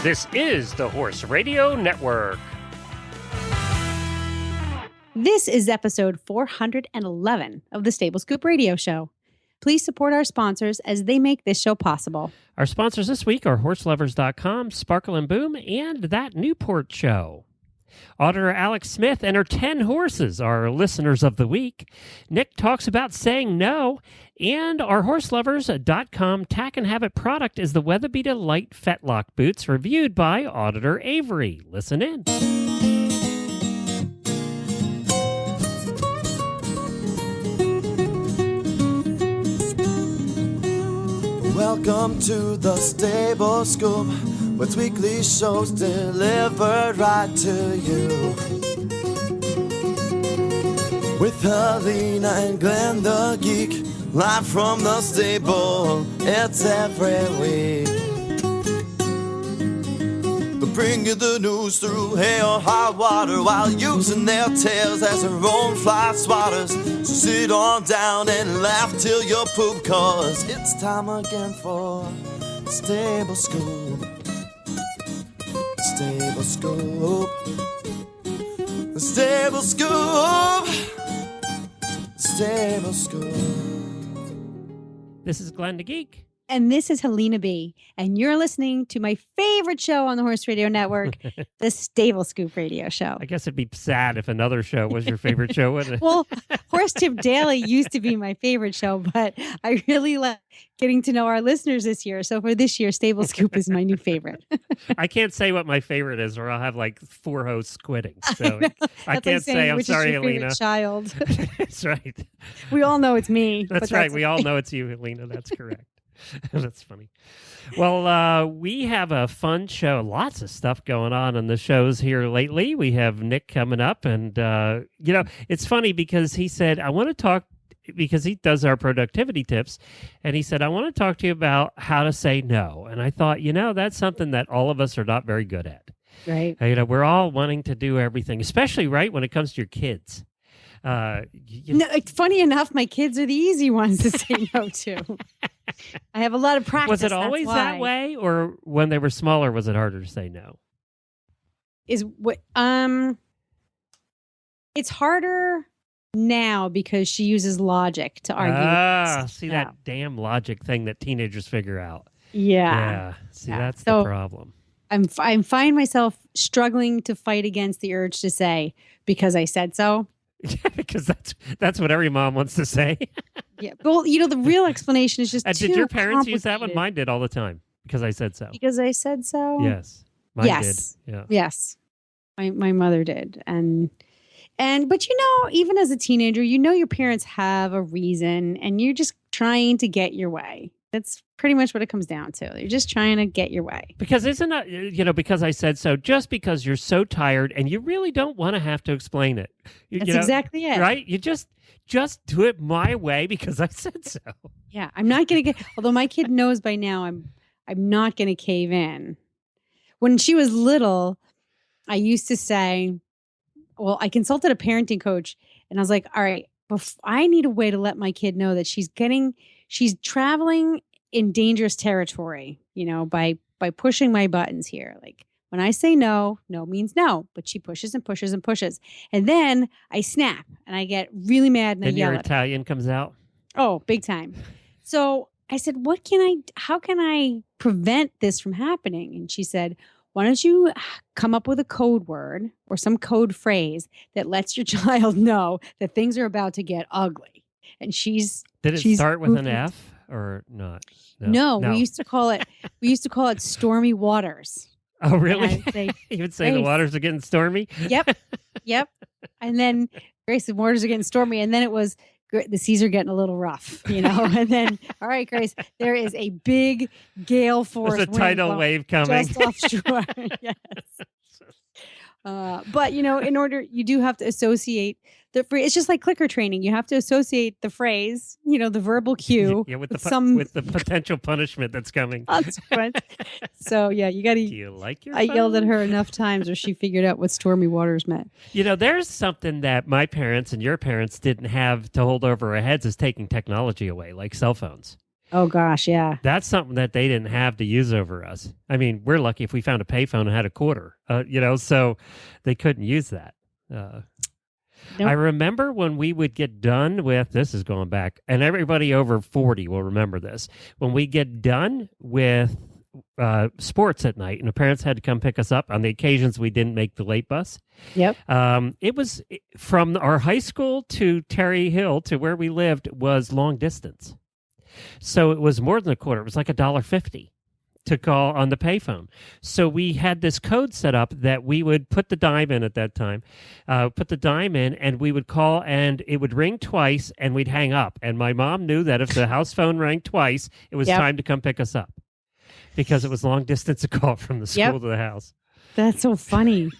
This is the Horse Radio Network. This is episode 411 of the Stable Scoop Radio Show. Please support our sponsors as they make this show possible. Our sponsors this week are HorseLovers.com, Sparkle and Boom, and That Newport Show. Auditor Alex Smith and her 10 horses are listeners of the week. Nick talks about saying no, and our HorseLovers.com Tack and Habit product is the WeatherBeeta Lite Fetlock boots, reviewed by Auditor Avery. Listen in. Welcome to the Stable Scoop, with weekly shows delivered right to you. With Helena and Glenn the Geek, live from the stable, it's every week. They'll bring you the news through hail or high water, while using their tails as their own fly swatters. So sit on down and laugh till you poop, cause it's time again for Stable Scoop. Stable Scoop. Stable Scoop. Stable Scoop. This is Glenn the Geek. And this is Helena B. And you're listening to my favorite show on the Horse Radio Network, the Stable Scoop Radio Show. I guess it'd be sad if another show was your favorite show, wouldn't it? Well, Horse Tip Daily used to be my favorite show, but I really like getting to know our listeners this year. So for this year, Stable Scoop is my new favorite. I can't say what my favorite is, or I'll have like 4 hosts quitting. So I That's can't like saying, say, I'm which sorry, is your Helena. favorite child. That's right. We all know it's me. That's but right. We all know it's you, Helena. That's correct. That's funny. Well, we have a fun show. Lots of stuff going on in the shows here lately. We have Nick coming up, and it's funny because he said, I want to talk, because he does our productivity tips, and he said, I want to talk to you about how to say no. And I thought, that's something that all of us are not very good at. Right. We're all wanting to do everything, especially right when it comes to your kids. No, funny enough, my kids are the easy ones to say no to. I have a lot of practice. Was it always that way, or when they were smaller, was it harder to say no? It's harder now because she uses logic to argue. See that damn logic thing that teenagers figure out. Yeah. See, that's the problem. I find myself struggling to fight against the urge to say, because I said so. Because that's what every mom wants to say. Yeah. Well, the real explanation is just too did your parents use that one? complicated. Mine did all the time. Because I said so. Because I said so? Yes. Mine Yes. did. Yeah. Yes. My mother did. But even as a teenager, your parents have a reason and you're just trying to get your way. That's pretty much what it comes down to. You're just trying to get your way. Because isn't that, because I said so, just because you're so tired and you really don't want to have to explain it. That's exactly it. Right? You just do it my way because I said so. Yeah. I'm not going to although my kid knows by now, I'm not going to cave in. When she was little, I used to say, well, I consulted a parenting coach and I was like, all right, I need a way to let my kid know that she's traveling in dangerous territory, by pushing my buttons here. Like when I say no, no means no, but she pushes and pushes and pushes. And then I snap and I get really mad and then I yell your at Italian her. comes out. Oh, big time. So I said, how can I prevent this from happening? And she said, why don't you come up with a code word or some code phrase that lets your child know that things are about to get ugly? And Did it start with an F or not? No, we used to call it stormy waters. Oh, really? Say, you would say the waters are getting stormy? Yep. And then Grace, the waters are getting stormy. And then it was the seas are getting a little rough, And then, all right, Grace, there is a big gale force. There's a tidal wave coming. Just offshore. Yes. But, in order, you do have to associate the phrase. It's just like clicker training. You have to associate the phrase, the verbal cue. With the potential punishment that's coming. Consequence. So, you got to. Do you like your I phone? yelled at her enough times where she figured out what stormy waters meant. There's something that my parents and your parents didn't have to hold over our heads is taking technology away, like cell phones. Oh gosh, yeah. That's something that they didn't have to use over us. I mean, we're lucky if we found a payphone and had a quarter, so they couldn't use that. Nope. I remember when we would get done with, this is going back, and everybody over 40 will remember this. When we get done with sports at night and the parents had to come pick us up on the occasions we didn't make the late bus. Yep. It was from our high school to Terry Hill to where we lived was long distance. So it was more than a quarter. It was like $1.50 to call on the payphone. So we had this code set up that we would put the dime in at that time, and we would call, and it would ring twice, and we'd hang up. And my mom knew that if the house phone rang twice, it was time to come pick us up because it was long distance to call from the school to the house. That's so funny.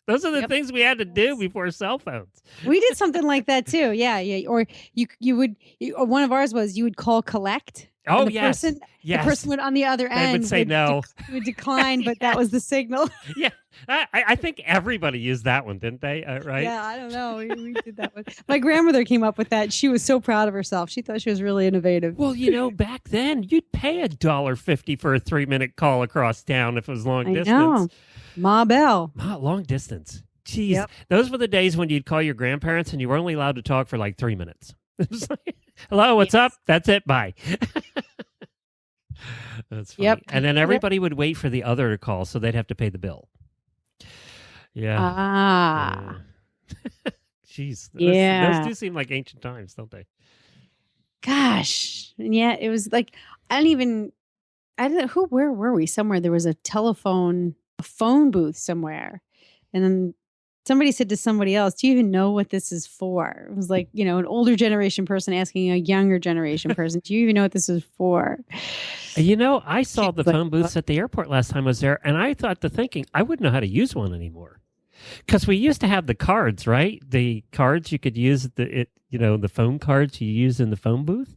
Those are the things we had to do before cell phones. We did something like that too. Yeah. Or you would, one of ours was you would call collect. Oh, the yes. Person, yes. The person would on the other end would say no. Would decline, but that was the signal. Yeah. I think everybody used that one, didn't they? Right? Yeah, I don't know. We did that one. My grandmother came up with that. She was so proud of herself. She thought she was really innovative. Well, back then, you'd pay $1.50 for a 3-minute call across town if it was long distance. Know. Ma Bell. Long distance. Jeez. Those were the days when you'd call your grandparents and you were only allowed to talk for like 3 minutes. It was like, hello, what's up? That's it. Bye. That's funny. Yep. And then everybody would wait for the other to call, so they'd have to pay the bill. Yeah. Ah. Jeez. Yeah. Those do seem like ancient times, don't they? Gosh. And yeah, it was like, I don't know, where were we? Somewhere there was a phone booth somewhere. And then somebody said to somebody else, do you even know what this is for? It was like, an older generation person asking a younger generation person, do you even know what this is for? I saw the phone booths at the airport last time I was there, and I thought I wouldn't know how to use one anymore. Because we used to have the cards, right? The cards you could use, the phone cards you use in the phone booth.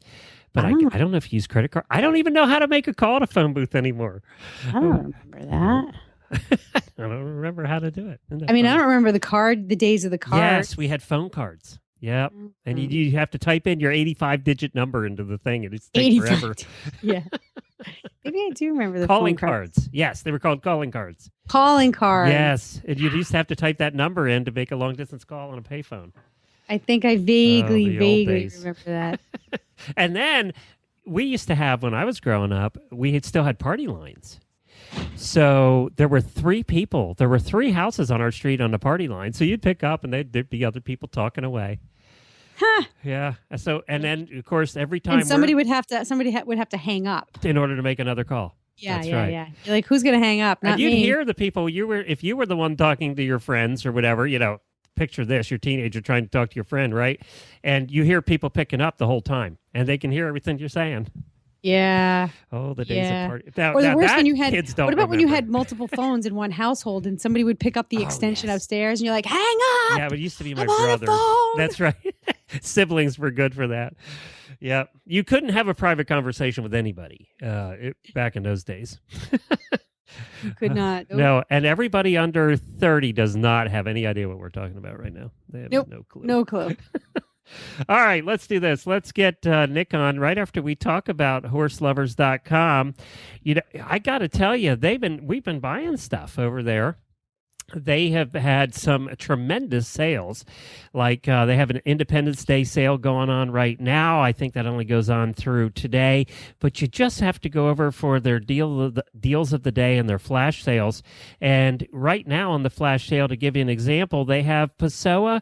But I don't know if you use credit card. I don't even know how to make a call to phone booth anymore. I don't remember that. I don't remember how to do it. I don't remember the days of the card. Yes, we had phone cards. Yep. Mm-hmm. And you have to type in your 85-digit number into the thing. It takes forever. Yeah. Maybe I do remember the calling phone cards. Yes, they were called calling cards. Calling cards. Yes. And you used to have to type that number in to make a long-distance call on a payphone. I think I vaguely remember that. And then we used to have, when I was growing up, we still had party lines. So there were 3 people. There were 3 houses on our street on the party line. So you'd pick up and there'd be other people talking away. Huh. Yeah. So, and then of course, every time and somebody would have to hang up in order to make another call. Yeah. That's Yeah. right. Yeah. You're like, who's going to hang up? Not and you'd me. hear the people if you were the one talking to your friends or whatever, picture this, your teenager trying to talk to your friend, right? And you hear people picking up the whole time and they can hear everything you're saying. Yeah. Oh, the days of party. Or the worst when you had, kids don't what about remember. when you had multiple phones in one household and somebody would pick up the extension upstairs and you're like, hang up. Yeah, but it used to be my I'm on brother. a phone. That's right. Siblings were good for that. Yeah. You couldn't have a private conversation with anybody back in those days. You could not. Nope. No, and everybody under 30 does not have any idea what we're talking about right now. They have no clue. No clue. All right, let's do this. Let's get Nick on right after we talk about horselovers.com. I got to tell you, we've been buying stuff over there. They have had some tremendous sales. Like they have an Independence Day sale going on right now. I think that only goes on through today. But you just have to go over for their deals of the day and their flash sales. And right now on the flash sale, to give you an example, they have Pessoa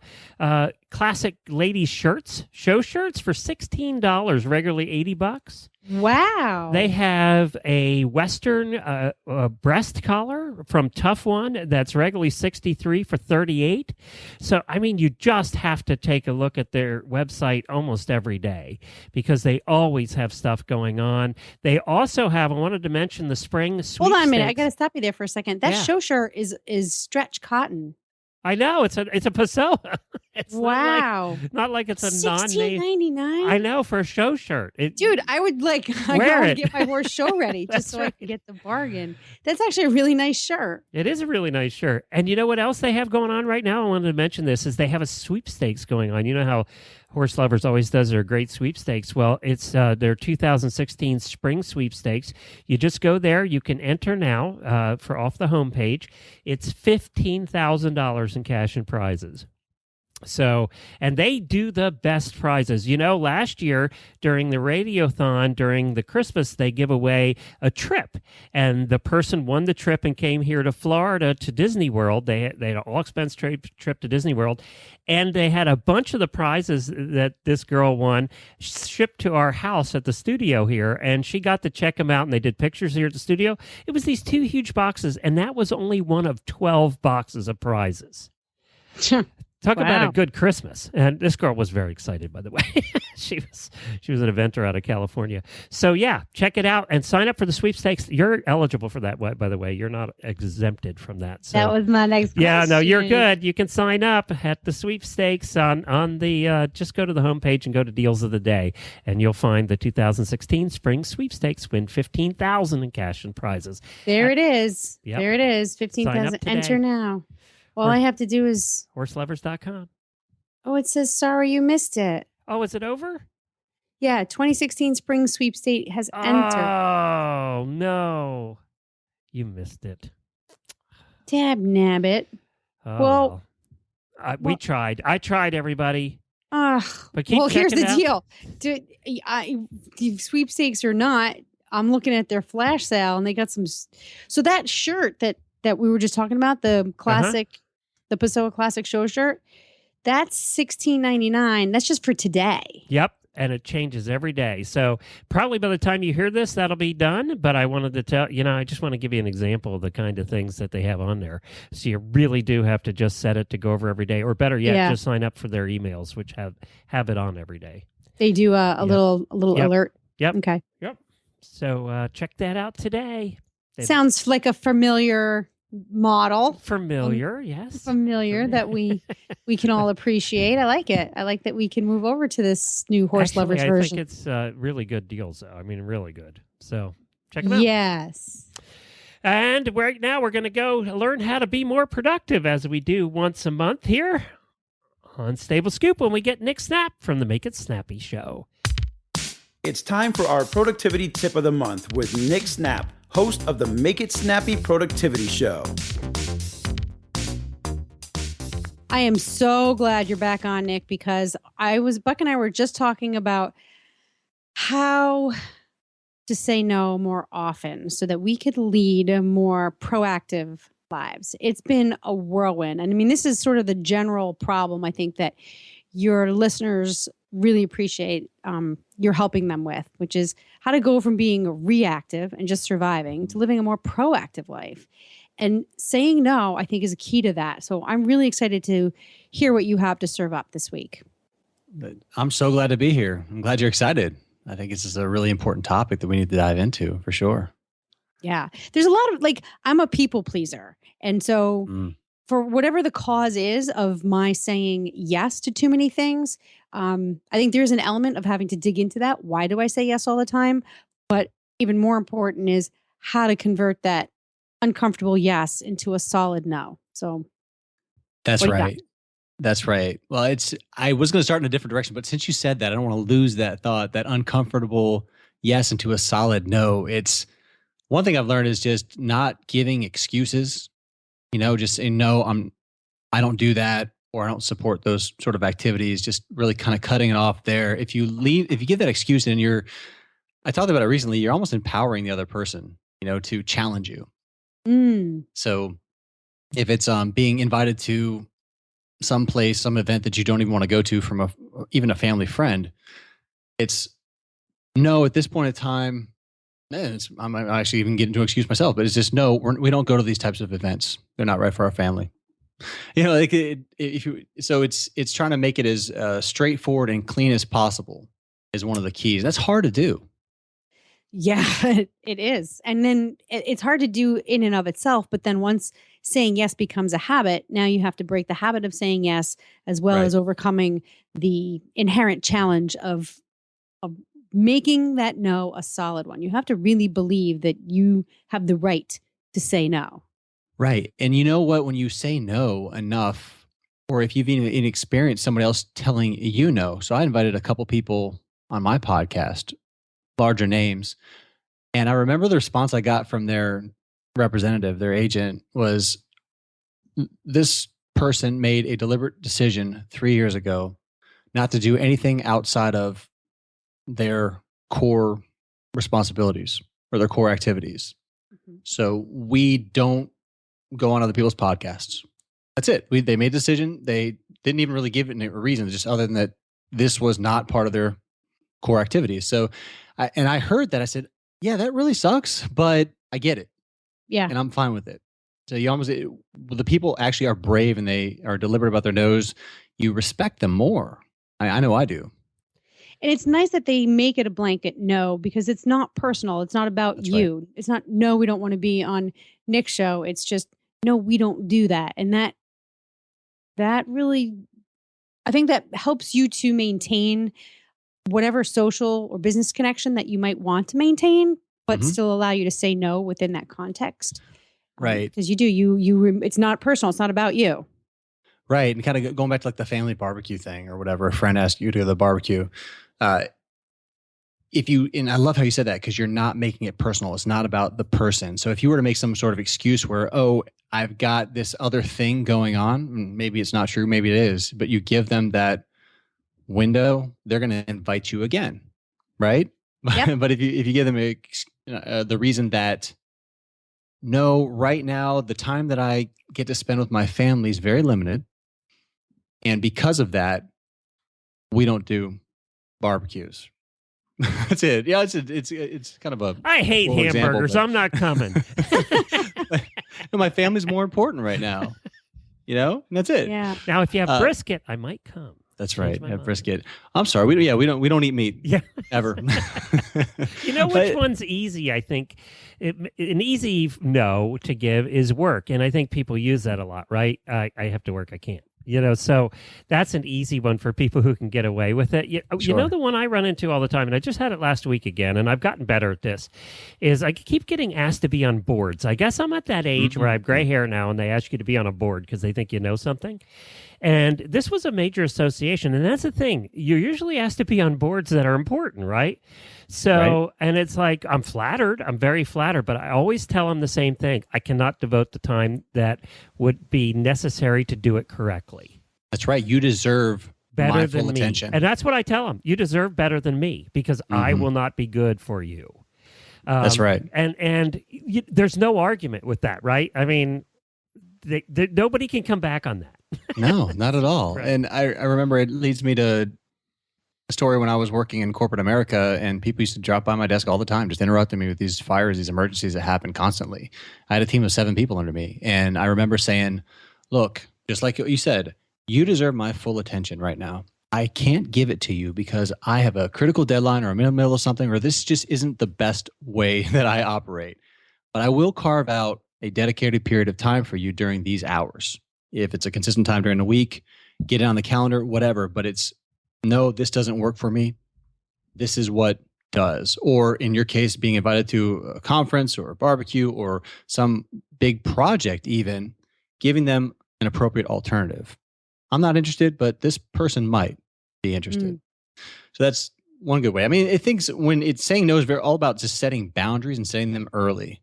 classic ladies shirts, show shirts for $16, regularly $80. Wow. They have a Western breast collar from Tough One that's regularly $63 for $38. So, you just have to take a look at their website almost every day because they always have stuff going on. They also have, I wanted to mention the spring sweepstakes. Hold on a minute. I got to stop you there for a second. That show shirt is stretch cotton. I know it's a Pessoa. It's wow, not like it's a $16.99. I know, for a show shirt, dude. I would get my horse show ready just so I can get the bargain. That's actually a really nice shirt. It is a really nice shirt. And you know what else they have going on right now? I wanted to mention this is they have a sweepstakes going on. You know how Horse Lovers always does their great sweepstakes. Well, it's their 2016 spring sweepstakes. You just go there. You can enter now for off the homepage. It's $15,000 in cash and prizes. So, and they do the best prizes. You know, last year during the Radiothon, during the Christmas, they give away a trip. And the person won the trip and came here to Florida to Disney World. They had an all-expense trip to Disney World. And they had a bunch of the prizes that this girl won shipped to our house at the studio here. And she got to check them out, and they did pictures here at the studio. It was these 2 huge boxes, and that was only one of 12 boxes of prizes. Talk about a good Christmas. And this girl was very excited, by the way. She was an inventor out of California. So, yeah, check it out and sign up for the sweepstakes. You're eligible for that, by the way. You're not exempted from that. So. That was my next question. Yeah, no, you're good. You can sign up at the sweepstakes on the, just go to the homepage and go to Deals of the Day, and you'll find the 2016 Spring Sweepstakes. Win $15,000 in cash and prizes. There it is. Yep. There it is. 15,000. Enter now. All I have to do is... Horselovers.com. Oh, it says, sorry, you missed it. Oh, is it over? Yeah, 2016 Spring Sweepstakes has entered. Oh, no. You missed it. Dab nabbit. Oh, we tried. I tried, everybody. But keep here's the out. deal. Sweepstakes or not, I'm looking at their flash sale, and they got some... So that shirt that we were just talking about, the classic, the Passoa Classic Show shirt, that's $16.99. That's just for today. Yep, and it changes every day. So probably by the time you hear this, that'll be done. But I wanted to tell, I just want to give you an example of the kind of things that they have on there. So you really do have to just set it to go over every day, or better yet, just sign up for their emails, which have it on every day. They do a little alert. Yep. Okay. Yep. So check that out today. Sounds like a familiar model. Familiar, yes. Familiar that we can all appreciate. I like it. I like that we can move over to this new Horse Lovers version. I think it's really good deals, though. I mean, really good. So check them out. Yes. And right now we're going to go learn how to be more productive, as we do once a month here on Stable Scoop when we get Nick Snap from the Make It Snappy Show. It's time for our productivity tip of the month with Nick Snap, host of the Make It Snappy Productivity Show. I am so glad you're back on, Nick, because Buck and I were just talking about how to say no more often so that we could lead more proactive lives. It's been a whirlwind. And I mean, this is sort of the general problem I think that your listeners really appreciate you're helping them with, which is how to go from being reactive and just surviving to living a more proactive life. And saying no, I think, is a key to that. So I'm really excited to hear what you have to serve up this week. I'm so glad to be here. I'm glad you're excited. I think this is a really important topic that we need to dive into for sure. Yeah. There's a lot of I'm a people pleaser. And so for whatever the cause is of my saying yes to too many things, I think there's an element of having to dig into that. Why do I say yes all the time? But even more important is how to convert that uncomfortable yes into a solid no. So that's right. That's right. Well, I was going to start in a different direction, but since you said that, I don't want to lose that thought, that uncomfortable yes into a solid no. It's one thing I've learned is just not giving excuses, just saying, no, I don't do that, or I don't support those sort of activities, just really kind of cutting it off there. If you give that excuse and I talked about it recently, you're almost empowering the other person, to challenge you. So if it's being invited to some place, some event that you don't even want to go to from even a family friend, it's no, at this point in time, I'm actually even getting to excuse myself, but it's just no, we don't go to these types of events. They're not right for our family. It's trying to make it as straightforward and clean as possible is one of the keys. That's hard to do. Yeah, it is. And then it's hard to do in and of itself. But then once saying yes becomes a habit, now you have to break the habit of saying yes, as well as overcoming the inherent challenge of making that no a solid one. You have to really believe that you have the right to say no. Right. And you know what? When you say no enough, or if you've even experienced somebody else telling you no. So I invited a couple people on my podcast, larger names. And I remember the response I got from their representative, their agent, was this person made a deliberate decision 3 years ago not to do anything outside of their core responsibilities or their core activities. Mhm. So we don't go on other people's podcasts. That's it. They made a decision. They didn't even really give it a reason, just other than that this was not part of their core activities. So, I heard that. I said, yeah, that really sucks, but I get it. Yeah. And I'm fine with it. So the people actually are brave and they are deliberate about their no's. You respect them more. I know I do. And it's nice that they make it a blanket no, because it's not personal. It's not about That's you. right. It's not, no, we don't want to be on Nick's show. It's just, no, we don't do that. And that really, I think that helps you to maintain whatever social or business connection that you might want to maintain, but Mhm. still allow you to say no within that context. Right. Because it's not personal. It's not about you. Right. And kind of going back to like the family barbecue thing or whatever, a friend asked you to go to the barbecue. And I love how you said that, because you're not making it personal. It's not about the person. So if you were to make some sort of excuse where, oh, I've got this other thing going on, maybe it's not true, maybe it is, but you give them that window, they're going to invite you again. Right. Yep. But if you give them the reason that, no, right now, the time that I get to spend with my family is very limited. And because of that, we don't do barbecues. That's it. Yeah, it's kind of a. I hate little hamburgers. example, I'm not coming. but my family's more important right now. And that's it. Yeah. Now, if you have brisket, I might come. That's Change right. my Have mind. brisket. I'm sorry. We don't eat meat. Yeah. Ever. You know which one's easy? I think an easy no to give is work, and I think people use that a lot. Right? I have to work. I can't. So that's an easy one for people who can get away with it. You Sure. know, the one I run into all the time, and I just had it last week again, and I've gotten better at this, is I keep getting asked to be on boards. I guess I'm at that age where I have gray hair now, and they ask you to be on a board because they think you know something. And this was a major association, and that's the thing. You're usually asked to be on boards that are important, right? So, Right. And it's like, I'm flattered. I'm very flattered, but I always tell them the same thing. I cannot devote the time that would be necessary to do it correctly. That's right. You deserve Better my than full me. attention. And that's what I tell them. You deserve better than me because I will not be good for you. That's right. And there's no argument with that, right? I mean, nobody can come back on that. No, not at all. Right. And I remember it leads me to a story when I was working in corporate America, and people used to drop by my desk all the time, just interrupting me with these fires, these emergencies that happen constantly. I had a team of 7 people under me. And I remember saying, look, just like you said, you deserve my full attention right now. I can't give it to you because I have a critical deadline or I'm in the middle of something, or this just isn't the best way that I operate. But I will carve out a dedicated period of time for you during these hours. If it's a consistent time during the week, get it on the calendar, whatever. But it's, no, this doesn't work for me. This is what does. Or in your case, being invited to a conference or a barbecue or some big project even, giving them an appropriate alternative. I'm not interested, but this person might be interested. So that's one good way. I mean, it thinks when it's saying no is all about just setting boundaries and setting them early.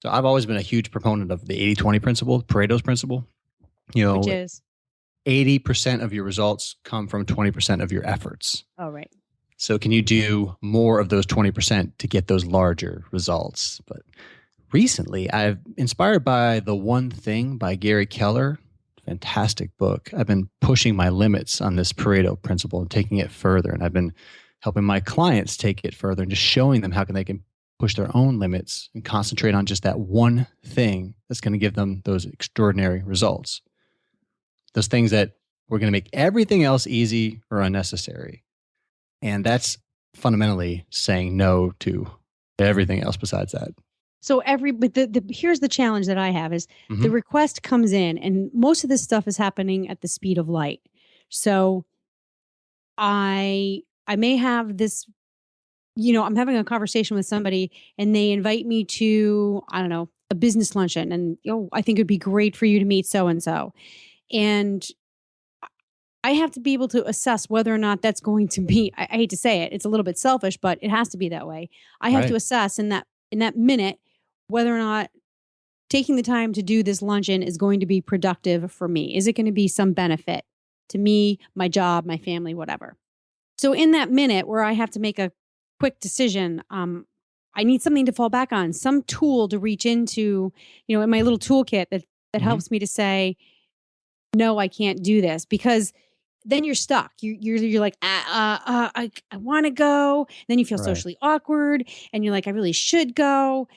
So I've always been a huge proponent of the 80-20 principle, Pareto's principle. Which is 80% of your results come from 20% of your efforts. Oh, right. So can you do more of those 20% to get those larger results? But recently, I've inspired by The One Thing by Gary Keller. Fantastic book. I've been pushing my limits on this Pareto principle and taking it further. And I've been helping my clients take it further and just showing them how they can push their own limits and concentrate on just that one thing that's going to give them those extraordinary results. Those things that we're going to make everything else easy or unnecessary. And that's fundamentally saying no to everything else besides that. So but here's the challenge that I have is the request comes in and most of this stuff is happening at the speed of light. So I may have this, I'm having a conversation with somebody and they invite me to, I don't know, a business luncheon and, I think it'd be great for you to meet so-and-so. And I have to be able to assess whether or not that's going to be, I hate to say it, it's a little bit selfish, but it has to be that way. I have to assess in that minute whether or not taking the time to do this luncheon is going to be productive for me. Is it going to be some benefit to me, my job, my family, whatever? So in that minute where I have to make a quick decision, I need something to fall back on, some tool to reach into, in my little toolkit that helps me to say, no, I can't do this, because then you're stuck. You're like, I want to go. Then you feel socially awkward, and you're like, I really should go.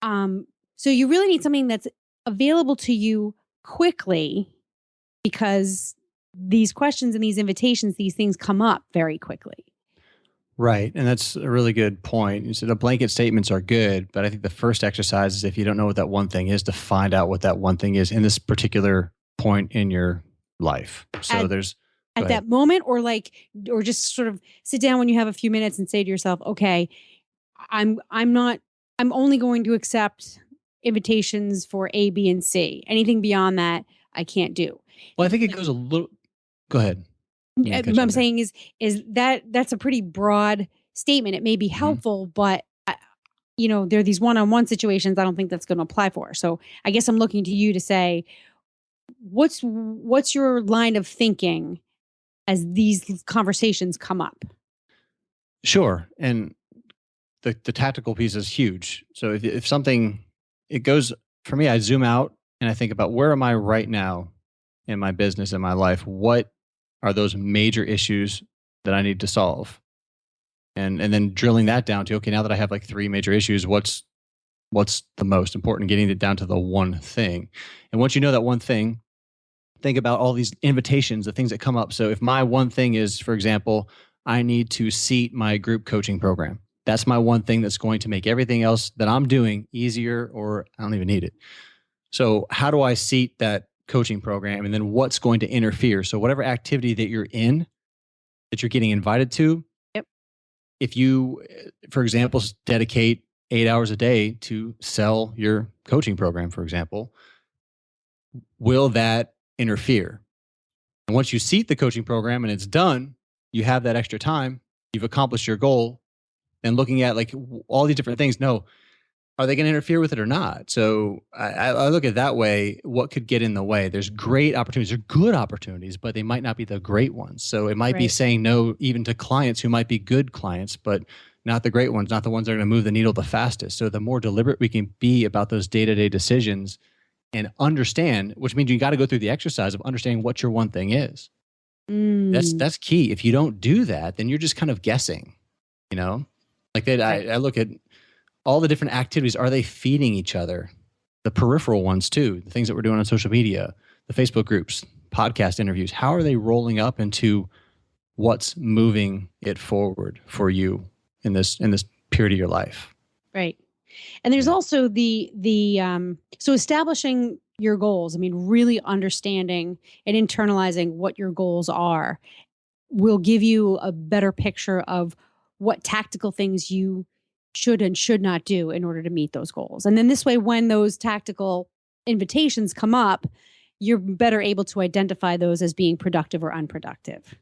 So you really need something that's available to you quickly, because these questions and these invitations, these things come up very quickly. Right. And that's a really good point. You said the blanket statements are good, but I think the first exercise is, if you don't know what that one thing is, to find out what that one thing is in this particular point in your life. So at that moment, or just sort of sit down when you have a few minutes and say to yourself, okay, I'm only going to accept invitations for A, B, and C. Anything beyond that, I can't do. Well, I think it goes a little, go ahead. What I'm saying is that's a pretty broad statement. It may be helpful, but there are these one-on-one situations I don't think that's going to apply for. So I guess I'm looking to you to say, what's your line of thinking as these conversations come up? Sure. And the tactical piece is huge. So if something, it goes, for me, I zoom out and I think about, where am I right now in my business, in my life? What are those major issues that I need to solve? And then drilling that down to, okay, now that I have like 3 major issues, what's the most important, getting it down to the one thing. And once you know that one thing, think about all these invitations, the things that come up. So if my one thing is, for example, I need to seat my group coaching program, that's my one thing that's going to make everything else that I'm doing easier, or I don't even need it. So how do I seat that coaching program? And then what's going to interfere? So whatever activity that you're in, that you're getting invited to, if you, for example, dedicate 8 hours a day to sell your coaching program, for example, will that interfere? And once you seat the coaching program and it's done, you have that extra time, you've accomplished your goal. And looking at like all these different things, are they going to interfere with it or not? So I look at it that way. What could get in the way? There's great opportunities. They're good opportunities, but they might not be the great ones. So it might be saying no even to clients who might be good clients, but not the great ones, not the ones that are going to move the needle the fastest. So the more deliberate we can be about those day-to-day decisions and understand, which means you got to go through the exercise of understanding what your one thing is. That's key. If you don't do that, then you're just kind of guessing, Like that, I look at all the different activities. Are they feeding each other? The peripheral ones too, the things that we're doing on social media, the Facebook groups, podcast interviews. How are they rolling up into what's moving it forward for you in this period of your life? Right. And there's also so establishing your goals. I mean, really understanding and internalizing what your goals are will give you a better picture of what tactical things you should and should not do in order to meet those goals. And then this way, when those tactical invitations come up, you're better able to identify those as being productive or unproductive.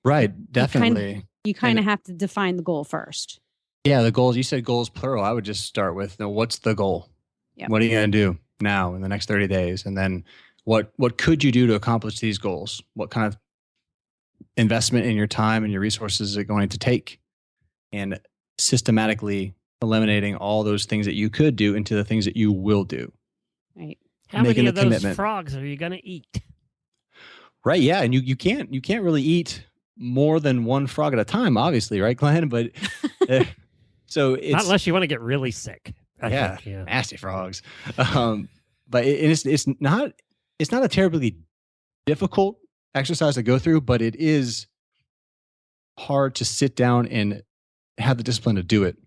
Right. Definitely. You kind of have to define the goal first. Yeah. The goals, you said goals plural. I would just start with, what's the goal? Yep. What are you going to do now in the next 30 days? And then what could you do to accomplish these goals? What kind of investment in your time and your resources is it going to take? And systematically eliminating all those things that you could do into the things that you will do. Right. How many of those frogs are you going to eat? Right. Yeah. And you can't really eat more than one frog at a time, obviously. Right, Glenn? But so it's not unless you want to get really sick. I think, nasty frogs. But it's not a terribly difficult exercise to go through, but it is hard to sit down and have the discipline to do it.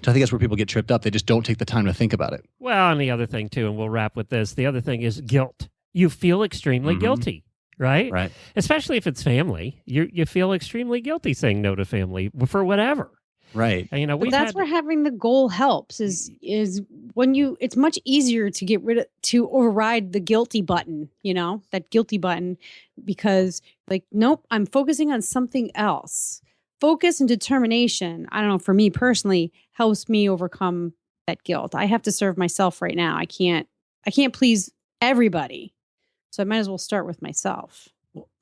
So I think that's where people get tripped up. They just don't take the time to think about it. Well, and the other thing too, and we'll wrap with this, the other thing is guilt. You feel extremely guilty, right? Right. Especially if it's family. You feel extremely guilty saying no to family for whatever. Right. And, But that's where having the goal helps is when it's much easier to to override the guilty button, that guilty button, because like, nope, I'm focusing on something else. Focus and determination, I don't know, for me personally, helps me overcome that guilt. I have to serve myself right now. I can't please everybody. So I might as well start with myself.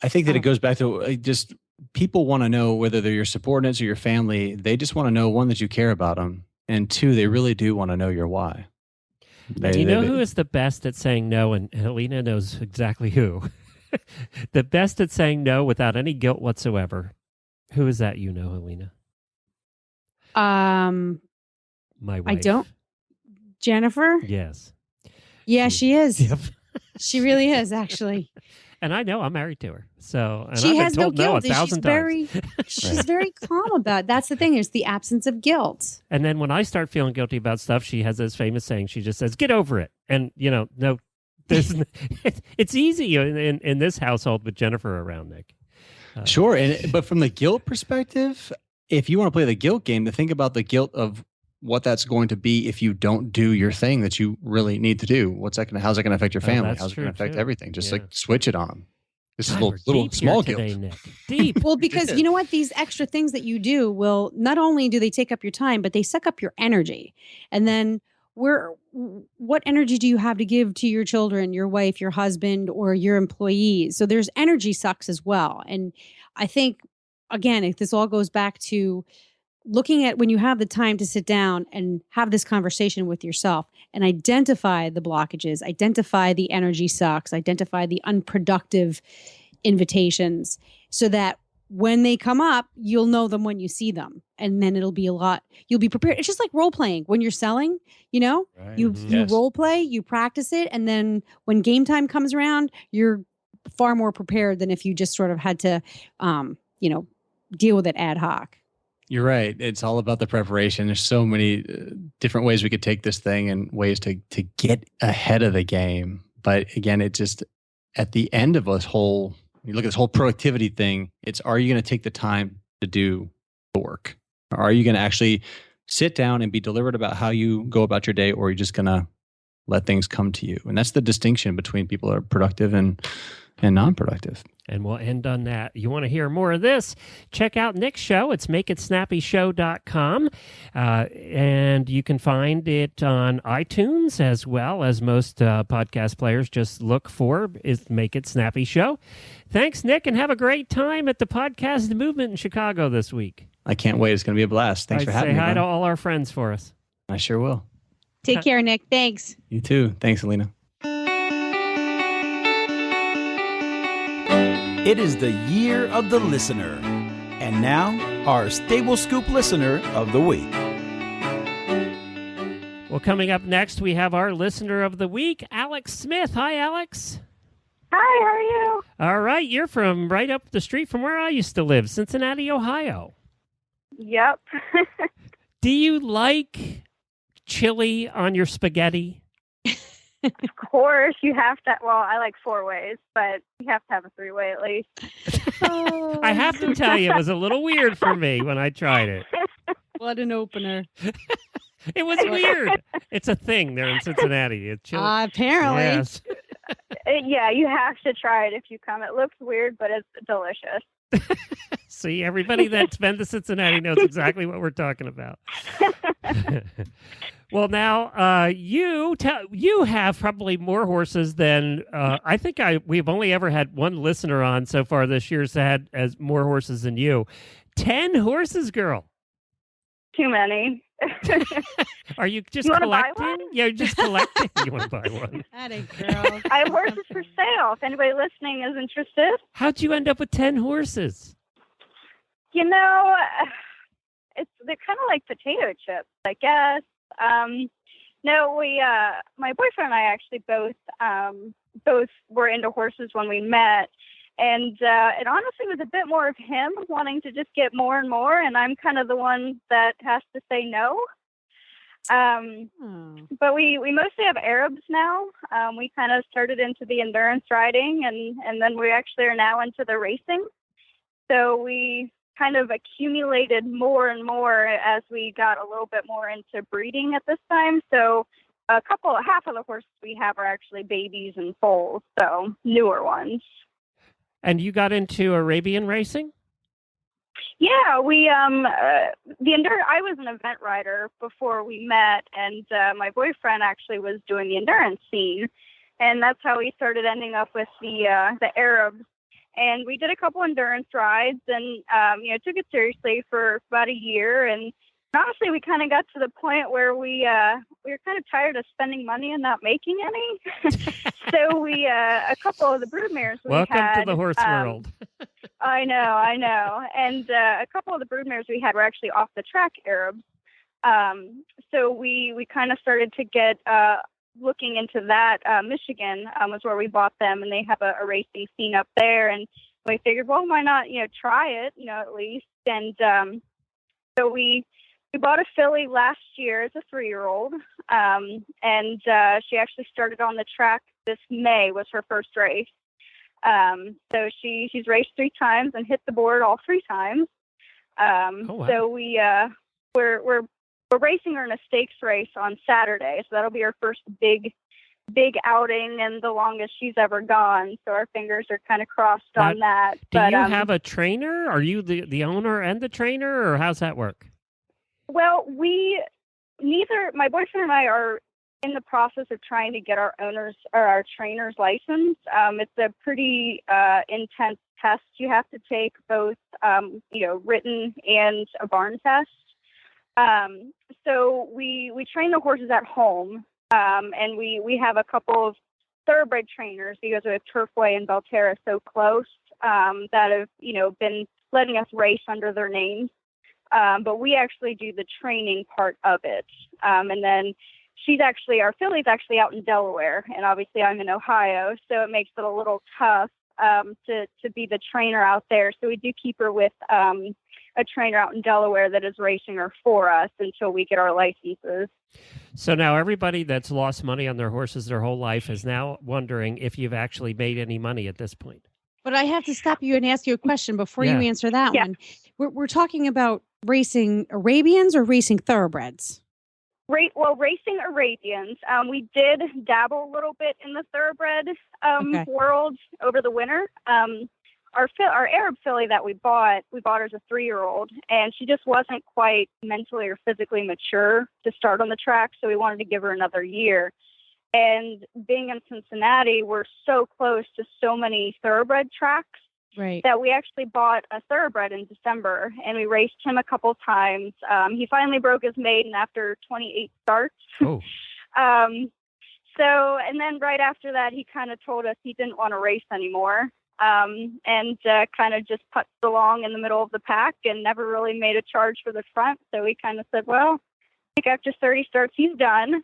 I think that it goes back to just people want to know, whether they're your subordinates or your family, they just want to know, one, that you care about them, and two, they really do want to know your why. Who is the best at saying no? And Helena knows exactly who. The best at saying no without any guilt whatsoever. Who is that? Helena? My wife. I don't. Jennifer? Yes. Yeah, she is. Yep. She really is, actually. And I know I'm married to her. So and she I've has been told no guilt. no 1,000 times. She's very calm about it. That's the thing. It's the absence of guilt. And then when I start feeling guilty about stuff, she has this famous saying. She just says, "Get over it." And no, there's it's easy in this household with Jennifer around, Nick. Sure, but from the guilt perspective, if you want to play the guilt game, to think about the guilt of what that's going to be if you don't do your thing that you really need to do. How's that going to affect your family? How's it going to affect everything? Just like switch it on them. This is a little small guilt. Today, Nick. Deep. Well, because you know what? These extra things that you do will not only do they take up your time, but they suck up your energy. And then what energy do you have to give to your children, your wife, your husband, or your employees? So there's energy sucks as well. And I think, again, if this all goes back to looking at when you have the time to sit down and have this conversation with yourself and identify the blockages, identify the energy sucks, identify the unproductive invitations, so that when they come up, you'll know them when you see them. And then you'll be prepared. It's just like role playing when you're selling, Right. you role play, you practice it. And then when game time comes around, you're far more prepared than if you just sort of had to, deal with it ad hoc. You're right. It's all about the preparation. There's so many different ways we could take this thing and ways to get ahead of the game. But again, it just, at the end of this whole, you look at this whole productivity thing, are you going to take the time to do the work? Or are you going to actually sit down and be deliberate about how you go about your day, or are you just going to let things come to you? And that's the distinction between people that are productive and non-productive. And we'll end on that. You want to hear more of this? Check out Nick's show. It's makeitsnappyshow.com. And you can find it on iTunes as well as most podcast players. Just look for is Make It Snappy Show. Thanks, Nick, and have a great time at the podcast movement in Chicago this week. I can't wait. It's going to be a blast. Thanks for having me. Say hi to all our friends for us. I sure will. Take care, Nick. Thanks. You too. Thanks, Alina. It is the year of the listener. And now, our Stable Scoop listener of the week. Well, coming up next, we have our listener of the week, Alex Smith. Hi, Alex. Hi, how are you? All right. You're from right up the street from where I used to live, Cincinnati, Ohio. Yep. Do you like chili on your spaghetti? Of course, you have to. Well, I like 4 ways, but you have to have a 3-way at least. I have to tell you, it was a little weird for me when I tried it. What an opener. It was weird. It's a thing there in Cincinnati. It's chili. Apparently. Yes. Yeah, you have to try it if you come. It looks weird, but it's delicious. See, everybody that's been to Cincinnati knows exactly what we're talking about. Well, now you have probably more horses than I think we've only ever had one listener on so far this year that had as more horses than you. 10 horses, girl. Too many. Are you just you collecting? Buy one? Yeah, you're just collecting. You want to buy one? That a girl. I have horses for sale. If anybody listening is interested. How'd you end up with 10 horses? You know, they're kind of like potato chips, I guess. No, my boyfriend and I actually both were into horses when we met. And it honestly was a bit more of him wanting to just get more and more, and I'm kind of the one that has to say no. But we mostly have Arabs now. We kind of started into the endurance riding, and then we actually are now into the racing. So we kind of accumulated more and more as we got a little bit more into breeding at this time. So half of the horses we have are actually babies and foals, so newer ones. And you got into Arabian racing? Yeah, we I was an event rider before we met, and my boyfriend actually was doing the endurance scene, and that's how we started ending up with the Arabs. And we did a couple endurance rides, and took it seriously for about a year. And honestly, we kind of got to the point where we were kind of tired of spending money and not making any. So we a couple of the broodmares we Welcome had. to the horse world. I know. And a couple of the broodmares we had were actually off the track Arabs. So we kind of started to get looking into that. Michigan was where we bought them, and they have a racing scene up there. And we figured, well, why not, try it, at least. And so we bought a filly last year as a 3-year-old. And she actually started on the track this May, was her first race. So she's raced 3 times and hit the board all 3 times. Wow. So we're racing her in a stakes race on Saturday. So that'll be our first big outing and the longest she's ever gone. So our fingers are kind of crossed on that. Do you have a trainer? Are you the owner and the trainer, or how's that work? Well, my boyfriend and I are in the process of trying to get our trainer's license. It's a pretty intense test you have to take, both written and a barn test. So we train the horses at home, and we have a couple of thoroughbred trainers because we have Turfway and Belterra so close that have been letting us race under their names. But we actually do the training part of it, and then our filly's actually out in Delaware, and obviously I'm in Ohio, so it makes it a little tough to be the trainer out there. So we do keep her with a trainer out in Delaware that is racing her for us until we get our licenses. So now everybody that's lost money on their horses their whole life is now wondering if you've actually made any money at this point. But I have to stop you and ask you a question before you answer that one. We're talking about racing Arabians or racing thoroughbreds? Racing Arabians. We did dabble a little bit in the thoroughbred world over the winter. Our Arab filly that we bought her as a 3-year-old, and she just wasn't quite mentally or physically mature to start on the track, so we wanted to give her another year. And being in Cincinnati, we're so close to so many thoroughbred tracks that we actually bought a thoroughbred in December, and we raced him a couple times. He finally broke his maiden after 28 starts. Oh. And then right after that, he kind of told us he didn't want to race anymore, and kind of just putzed along in the middle of the pack and never really made a charge for the front. So we kind of said, well, I think after 30 starts, he's done.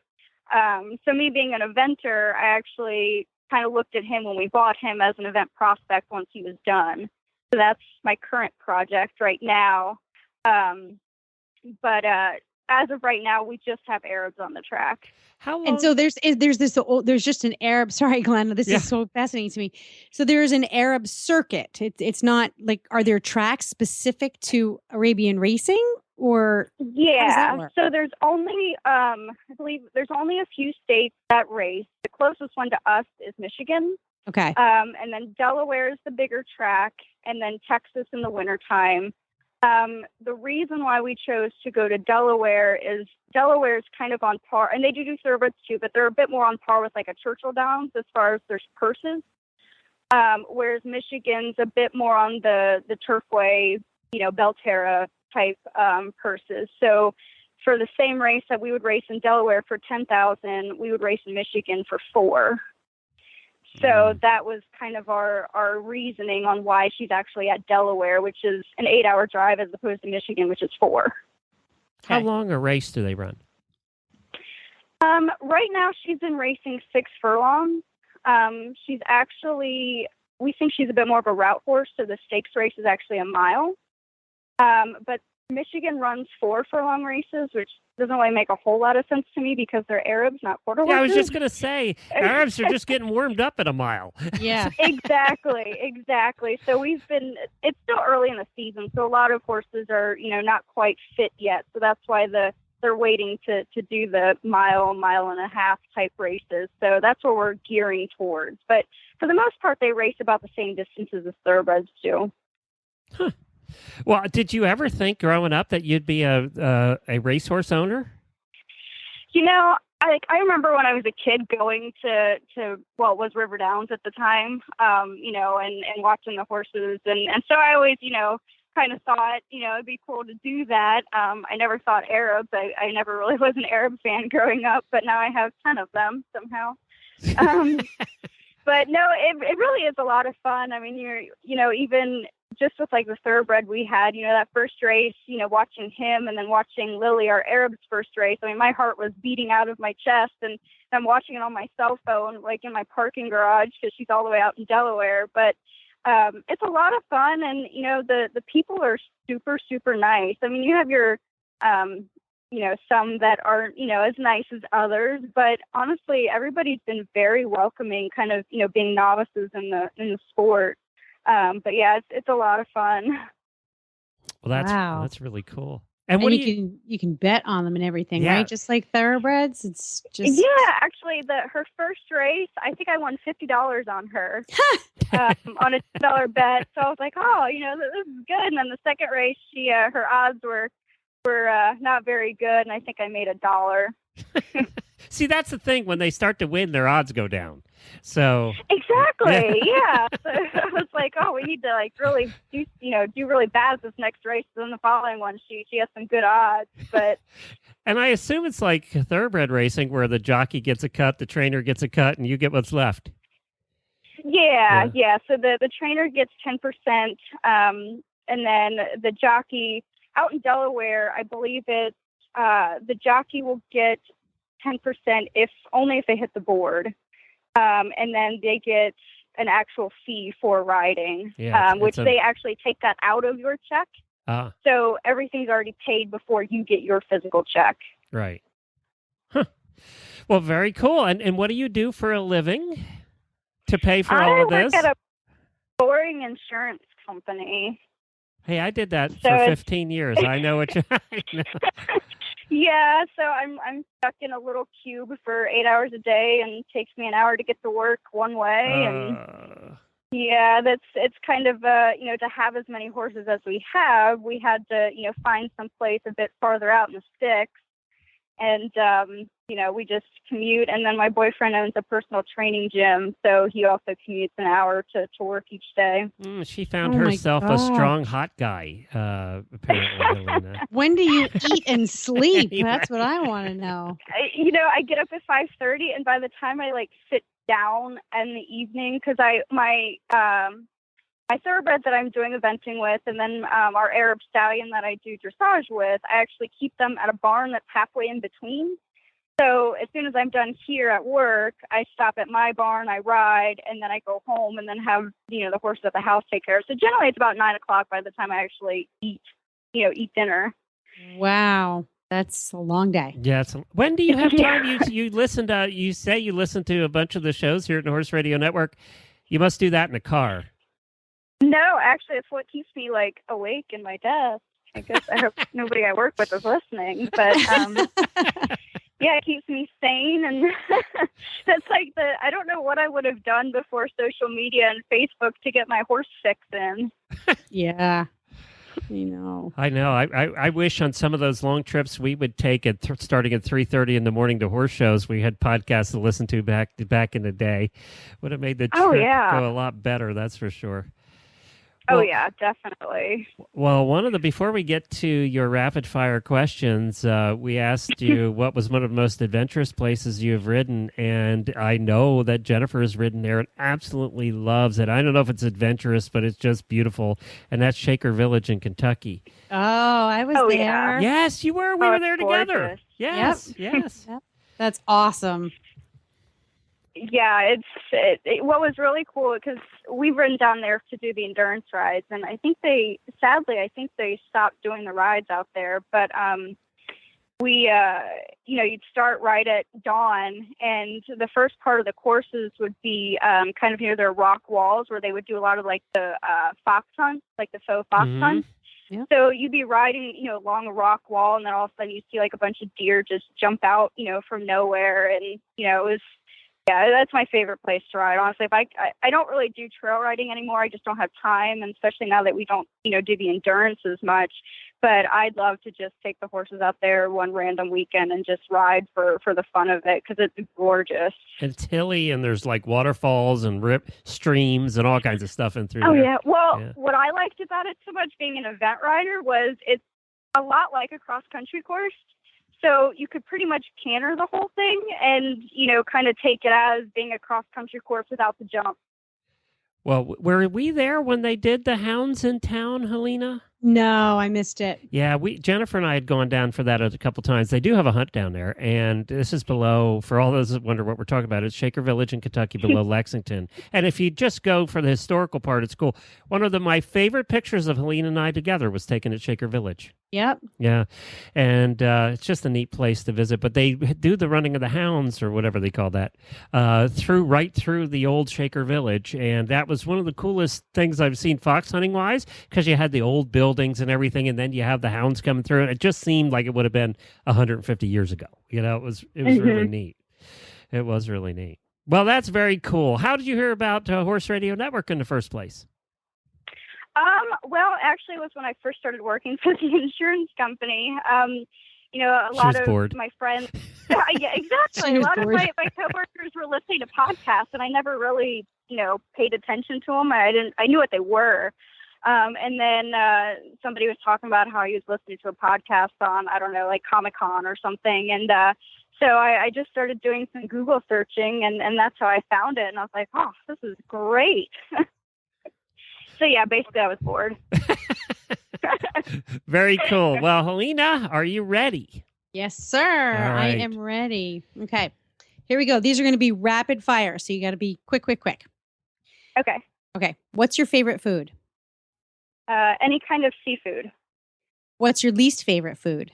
So me being an eventer, I actually kind of looked at him when we bought him as an event prospect once he was done. So that's my current project right now. But as of right now, we just have Arabs on the track. How long? And so there's just an Arab. Sorry, Glenn, this is so fascinating to me. So there's an Arab circuit. It's not like, are there tracks specific to Arabian racing? Or so there's only I believe there's only a few states that race. The closest one to us is Michigan. Okay. And then Delaware is the bigger track, and then Texas in the wintertime. The reason why we chose to go to Delaware is kind of on par, and they do thoroughbreds too, but they're a bit more on par with like a Churchill Downs as far as there's purses. Whereas Michigan's a bit more on the Turfway, Belterra type purses. So for the same race that we would race in Delaware for $10,000, we would race in Michigan for $4,000. So that was kind of our reasoning on why she's actually at Delaware, which is an 8-hour drive as opposed to Michigan, which is 4. How long a race do they run? Right now she's been racing 6 furlongs. We think she's a bit more of a route horse, so the stakes race is actually a mile. But Michigan runs 4 furlong races, which doesn't really make a whole lot of sense to me because they're Arabs, not quarter horses. Yeah, I was just going to say, Arabs are just getting warmed up at a mile. Yeah. Exactly. So it's still early in the season, so a lot of horses are, not quite fit yet. So that's why they're waiting to do the mile and a half type races. So that's what we're gearing towards. But for the most part, they race about the same distances as thoroughbreds do. Huh. Well, did you ever think growing up that you'd be a racehorse owner? I remember when I was a kid going to what was River Downs at the time, and watching the horses. And so I always, kind of thought, it'd be cool to do that. I never thought Arabs. I never really was an Arab fan growing up, but now I have 10 of them somehow. But no, it really is a lot of fun. I mean, even just with like the thoroughbred we had, that first race, watching him and then watching Lily, our Arab's first race. I mean, my heart was beating out of my chest, and I'm watching it on my cell phone, like in my parking garage, because she's all the way out in Delaware. But it's a lot of fun, and the people are super, super nice. I mean, you have your some that aren't as nice as others, but honestly, everybody's been very welcoming, kind of being novices in the sport. But yeah, it's a lot of fun. Well, that's really cool. And what you can bet on them and everything, Yeah. right? Just like thoroughbreds. It's just Actually, her first race, I think I won $50 on her on a $2 bet. So I was like, oh, this is good. And then the second race, her odds were not very good, and I think I made $1. See, that's the thing. When they start to win, their odds go down. So exactly, yeah. So I was like, oh, we need to really do really bad this next race. Then the following one, she has some good odds, but. And I assume it's like thoroughbred racing, where the jockey gets a cut, the trainer gets a cut, and you get what's left. Yeah. So the trainer gets 10%, and then the jockey out in Delaware, I believe it's the jockey will get 10% if they hit the board. And then they get an actual fee for riding, which they actually take that out of your check. So everything's already paid before you get your physical check. Right. Huh. Well, very cool. And what do you do for a living to pay for all of this? I work at a boring insurance company. Hey, I did that for 15 years. I know what you. Yeah, so I'm stuck in a little cube for 8 hours a day, and it takes me an hour to get to work one way. And yeah, it's kind of to have as many horses as we have, we had to find some place a bit farther out in the sticks, and we just commute. And then my boyfriend owns a personal training gym, so he also commutes an hour to work each day. She found herself a strong, hot guy, apparently, Helena. When do you eat and sleep? That's what I want to know. I get up at 5:30, and by the time I sit down in the evening, because my thoroughbred that I'm doing eventing with, and then our Arab stallion that I do dressage with, I actually keep them at a barn that's halfway in between. So as soon as I'm done here at work, I stop at my barn, I ride, and then I go home and then have, the horses at the house take care of. So generally it's about 9 o'clock by the time I actually eat dinner. Wow. That's a long day. Yeah. When do you have time? You say you listen to a bunch of the shows here at the Horse Radio Network. You must do that in a car. No, actually, it's what keeps me awake in my desk. I guess I hope nobody I work with is listening, but yeah, it keeps me sane, and that's I don't know what I would have done before social media and Facebook to get my horse fix in. Yeah. I know. I wish on some of those long trips we would take starting at 3:30 in the morning to horse shows. We had podcasts to listen to back in the day. Would have made the trip go a lot better. That's for sure. Well, yeah, definitely. Well, before we get to your rapid fire questions, we asked you what was one of the most adventurous places you have ridden, and I know that Jennifer has ridden there and absolutely loves it. I don't know if it's adventurous, but it's just beautiful, and that's Shaker Village in Kentucky. Oh, I was there. Yeah. Yes, you were. We were there together. Gorgeous. Yes, yes. Yep. That's awesome. Yeah, what was really cool because we've ridden down there to do the endurance rides, and I think they stopped doing the rides out there. But you'd start right at dawn, and the first part of the courses would be kind of near their rock walls where they would do a lot of like the fox hunts, like the faux fox hunts. Yeah. So you'd be riding, along a rock wall, and then all of a sudden you see like a bunch of deer just jump out, from nowhere, and it was. Yeah, that's my favorite place to ride. Honestly, if I don't really do trail riding anymore. I just don't have time, and especially now that we don't, do the endurance as much. But I'd love to just take the horses out there one random weekend and just ride for the fun of it because it's gorgeous. It's hilly, and there's like waterfalls and streams and all kinds of stuff in through there. Oh, yeah. Well, What I liked about it so much being an event rider was it's a lot like a cross-country course. So you could pretty much canter the whole thing and, kind of take it as being a cross-country course without the jump. Well, were we there when they did the hounds in town, Helena? No, I missed it. Yeah, Jennifer and I had gone down for that a couple times. They do have a hunt down there, and this is below, for all those that wonder what we're talking about, it's Shaker Village in Kentucky below Lexington. And if you just go for the historical part, it's cool. One of my favorite pictures of Helena and I together was taken at Shaker Village. Yep. Yeah, and it's just a neat place to visit. But they do the running of the hounds, or whatever they call that, right through the old Shaker Village, and that was one of the coolest things I've seen fox hunting wise, because you had the old buildings and everything, and then you have the hounds coming through, and it just seemed like it would have been 150 years ago. It was really neat. It was really neat. Well, that's very cool. How did you hear about Horse Radio Network in the first place? Well, actually, it was when I first started working for the insurance company. A lot of my friends, yeah, exactly. A lot of my coworkers were listening to podcasts, and I never really, paid attention to them. I knew what they were. And then somebody was talking about how he was listening to a podcast on, I don't know, like Comic-Con or something. And so I just started doing some Google searching, and that's how I found it. And I was like, oh, this is great. So, yeah, basically I was bored. Very cool. Well, Helena, are you ready? Yes, sir. Right. I am ready. Okay. Here we go. These are going to be rapid fire, so you got to be quick. Okay. Okay. What's your favorite food? Any kind of seafood. What's your least favorite food?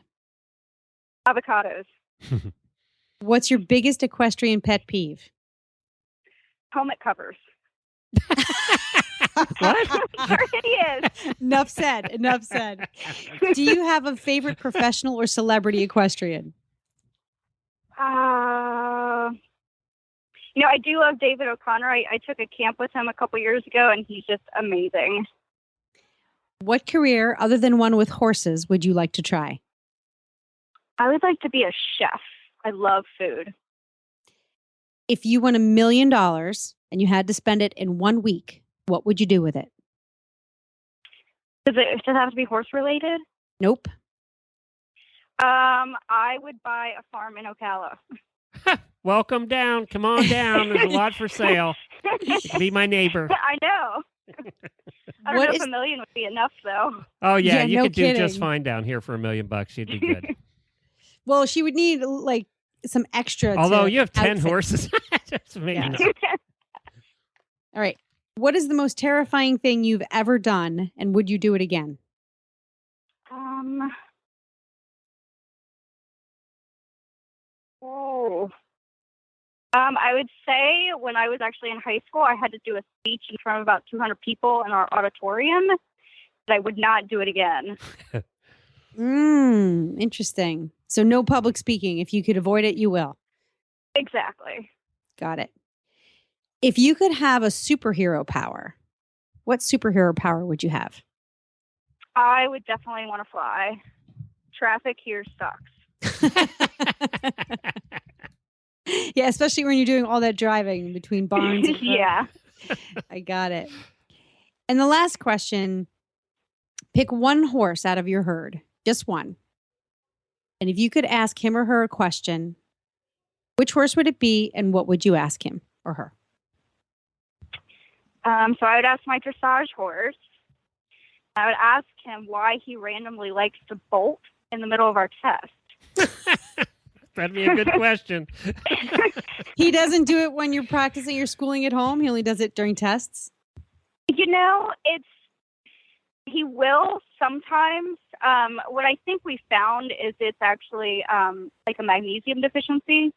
Avocados. What's your biggest equestrian pet peeve? Helmet covers. What? Sure it is. Enough said. Do you have a favorite professional or celebrity equestrian? I do love David O'Connor. I took a camp with him a couple years ago, and he's just amazing. What career, other than one with horses, would you like to try? I would like to be a chef. I love food. If you won $1 million and you had to spend it in 1 week, what would you do with it? Does it have to be horse related? Nope. I would buy a farm in Ocala. Welcome down. Come on down. There's a lot for sale. You can be my neighbor. I know. I don't know if $1 million would be enough, though. Oh, yeah. You no could kidding. do just fine down here for $1 million. You'd be good. Well, she would need like some extra. Although you have 10 outfit. Horses. That's amazing. Yeah. All right. What is the most terrifying thing you've ever done, and would you do it again? I would say when I was actually in high school, I had to do a speech in front of about 200 people in our auditorium. But I would not do it again. Interesting. So no public speaking. If you could avoid it, you will. Exactly. Got it. If you could have a superhero power, what superhero power would you have? I would definitely want to fly. Traffic here sucks. Yeah, especially when you're doing all that driving between barns. Yeah. I got it. And the last question, pick one horse out of your herd, just one. And if you could ask him or her a question, which horse would it be and what would you ask him or her? So I would ask my dressage horse. I would ask him why he randomly likes to bolt in the middle of our test. That'd be a good question. He doesn't do it when you're practicing your schooling at home. He only does it during tests. He will sometimes. What I think we found is it's actually like a magnesium deficiency.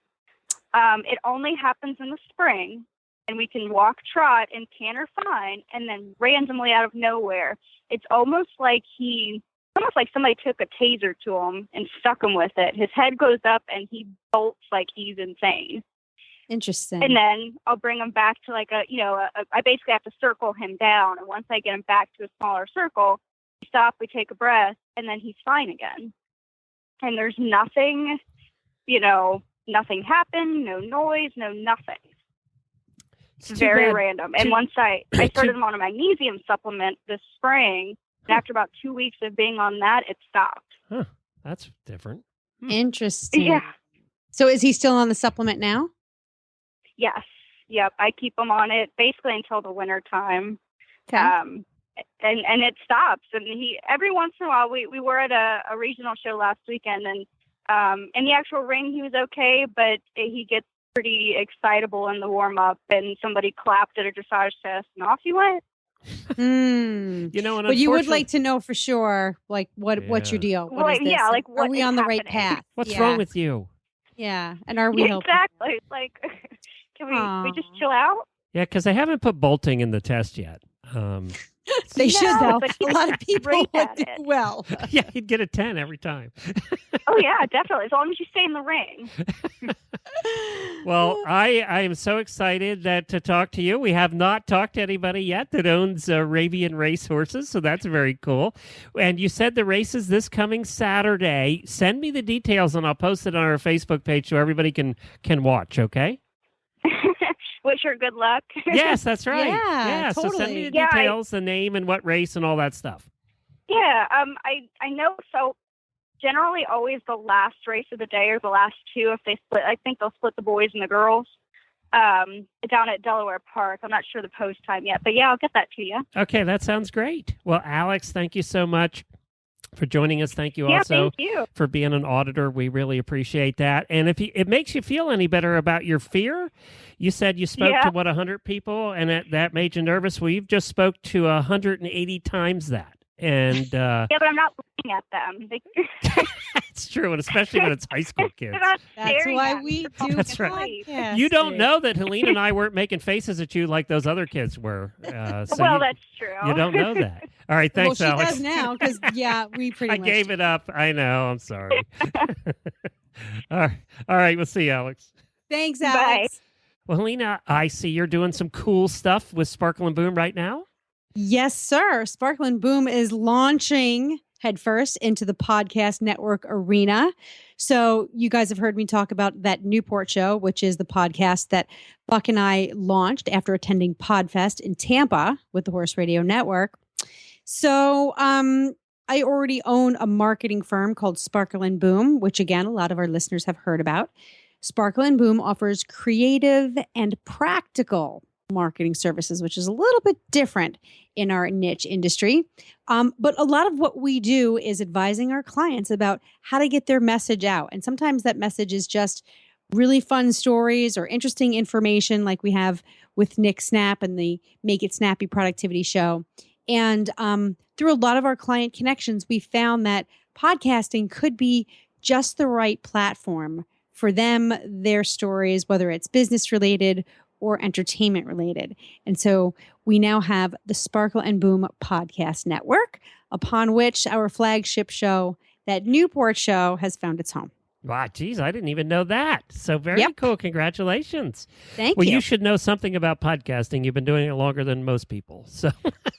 It only happens in the spring, and we can walk, trot, and canter fine, and then randomly out of nowhere, it's almost like somebody took a taser to him and stuck him with it. His head goes up, and he bolts like he's insane. Interesting. And then I'll bring him back to I basically have to circle him down. And once I get him back to a smaller circle, we stop, we take a breath, and then he's fine again. And there's nothing, nothing happened, no noise, no nothing. It's very random. And once I started him on a magnesium supplement this spring, and after about 2 weeks of being on that, it stopped. Huh. That's different. Interesting. Yeah. So is he still on the supplement now? Yes. Yep. I keep him on it basically until the winter time. Okay. And it stops. And every once in a while, we were at a regional show last weekend, and in the actual ring, he was okay, but he gets pretty excitable in the warm up, and somebody clapped at a dressage test, and off he went. And but you would like to know for sure, like what's your deal? What is this? Yeah, like what are we is on the happening? right path? What's wrong with you? Yeah, and are we helping? Exactly? Like, can we just chill out? Yeah, because they haven't put bolting in the test yet. They should, though. but A lot of people great would at do it. well. Yeah, he'd get a 10 every time. Oh yeah, definitely. As long as you stay in the ring. Well, I am so excited to talk to you. We have not talked to anybody yet that owns Arabian race horses, so that's very cool. And you said the race is this coming Saturday. Send me the details, and I'll post it on our Facebook page so everybody can watch, okay? Wish her good luck. Yes, that's right. Yeah, So send me the totally. details, the name, and what race, and all that stuff. Yeah, I know. So generally, always the last race of the day or the last two. If they split, I think they'll split the boys and the girls down at Delaware Park. I'm not sure the post time yet, but yeah, I'll get that to you. Okay, that sounds great. Well, Alex, thank you so much for joining us. Thank you also thank you. for being an auditor. We really appreciate that. And if it makes you feel any better about your fear, you said you spoke to 100 people, and that made you nervous. Well, you've just spoke to 180 times that. And yeah, but I'm not looking at them. That's true, and especially when it's high school kids. That's why we do. That's right. podcasting. You don't know that Helene and I weren't making faces at you like those other kids were. So that's true. You don't know that. All right, thanks, well, she Alex. does now because we pretty I much gave it up. I know. I'm sorry. All right. We'll see you, Alex. Thanks, Bye. Alex. Well, Helena, I see you're doing some cool stuff with Sparkle and Boom right now. Yes, sir. Sparkle and Boom is launching headfirst into the podcast network arena. So you guys have heard me talk about that Newport show, which is the podcast that Buck and I launched after attending PodFest in Tampa with the Horse Radio Network. So I already own a marketing firm called Sparkle and Boom, which again, a lot of our listeners have heard about. Sparkle and Boom offers creative and practical marketing services, which is a little bit different in our niche industry. But a lot of what we do is advising our clients about how to get their message out. And sometimes that message is just really fun stories or interesting information like we have with Nick Snap and the Make It Snappy Productivity Show. And through a lot of our client connections, we found that podcasting could be just the right platform for them, their stories, whether it's business related or entertainment related. And so we now have the Sparkle and Boom Podcast Network, upon which our flagship show, that Newport show, has found its home. Wow, geez, I didn't even know that. So very cool. Congratulations. Thank you. you. Well, you should know something about podcasting. You've been doing it longer than most people. So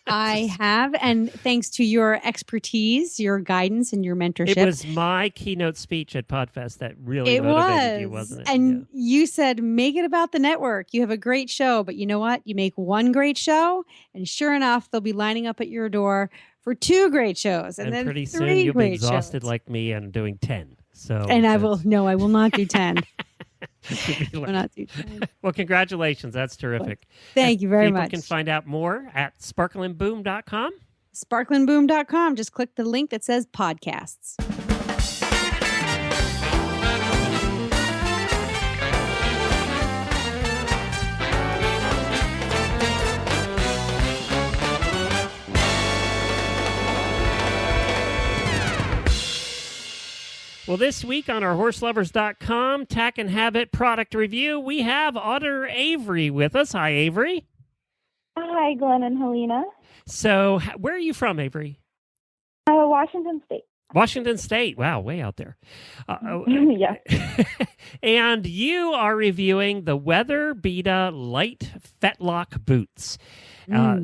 I have, and thanks to your expertise, your guidance, and your mentorship. It was my keynote speech at PodFest that really motivated you, wasn't it? And you said, make it about the network. You have a great show, but you know what? You make one great show, and sure enough, they'll be lining up at your door for 2 great shows. And then pretty 3 soon you'll be great exhausted shows. like me and doing 10. So And I will not do 10. I will well, not do 10. congratulations. That's terrific. Thank you very much. People can find out more at sparkleandboom.com. Sparkleandboom.com. Just click the link that says podcasts. Well, this week on our horselovers.com Tack and Habit product review, we have Auditor Avery with us. Hi, Avery. Hi, Glenn and Helena. So, where are you from, Avery? Washington State. Washington State. Wow, way out there. Yeah. And you are reviewing the WeatherBeeta Lite Fetlock boots.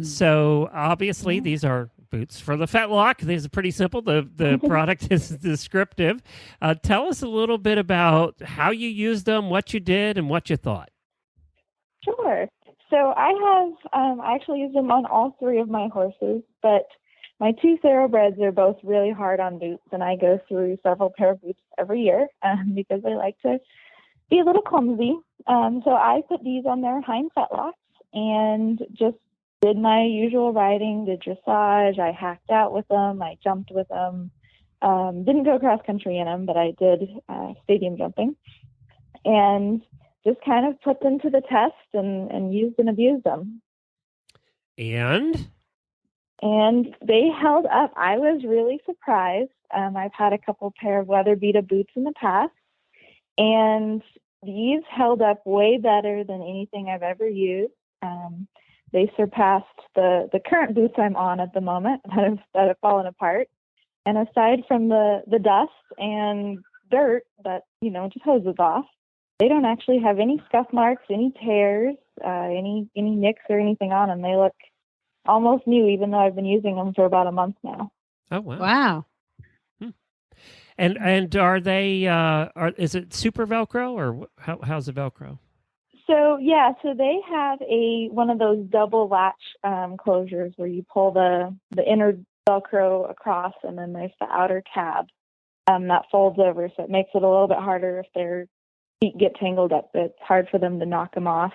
So obviously these are boots for the Fetlock. These are pretty simple. The product is descriptive. Tell us a little bit about how you used them, what you did, and what you thought. Sure. So I actually used them on all three of my horses, but my two thoroughbreds are both really hard on boots, and I go through several pair of boots every year because I like to be a little clumsy. So I put these on their hind fetlocks and just did my usual riding, did dressage. I hacked out with them. I jumped with them. Didn't go cross country in them, but I did stadium jumping. And just kind of put them to the test and used and abused them. And they held up. I was really surprised. I've had a couple pair of WeatherBeeta boots in the past, and these held up way better than anything I've ever used. They surpassed the current boots I'm on at the moment that have fallen apart. And aside from the dust and dirt that, just hoses off, they don't actually have any scuff marks, any tears, any nicks or anything on them. They look almost new, even though I've been using them for about a month now. Oh, wow. Wow. And are they, is it super Velcro or how's the Velcro? So they have one of those double latch closures where you pull the inner Velcro across, and then there's the outer tab that folds over. So it makes it a little bit harder if their feet get tangled up. It's hard for them to knock them off.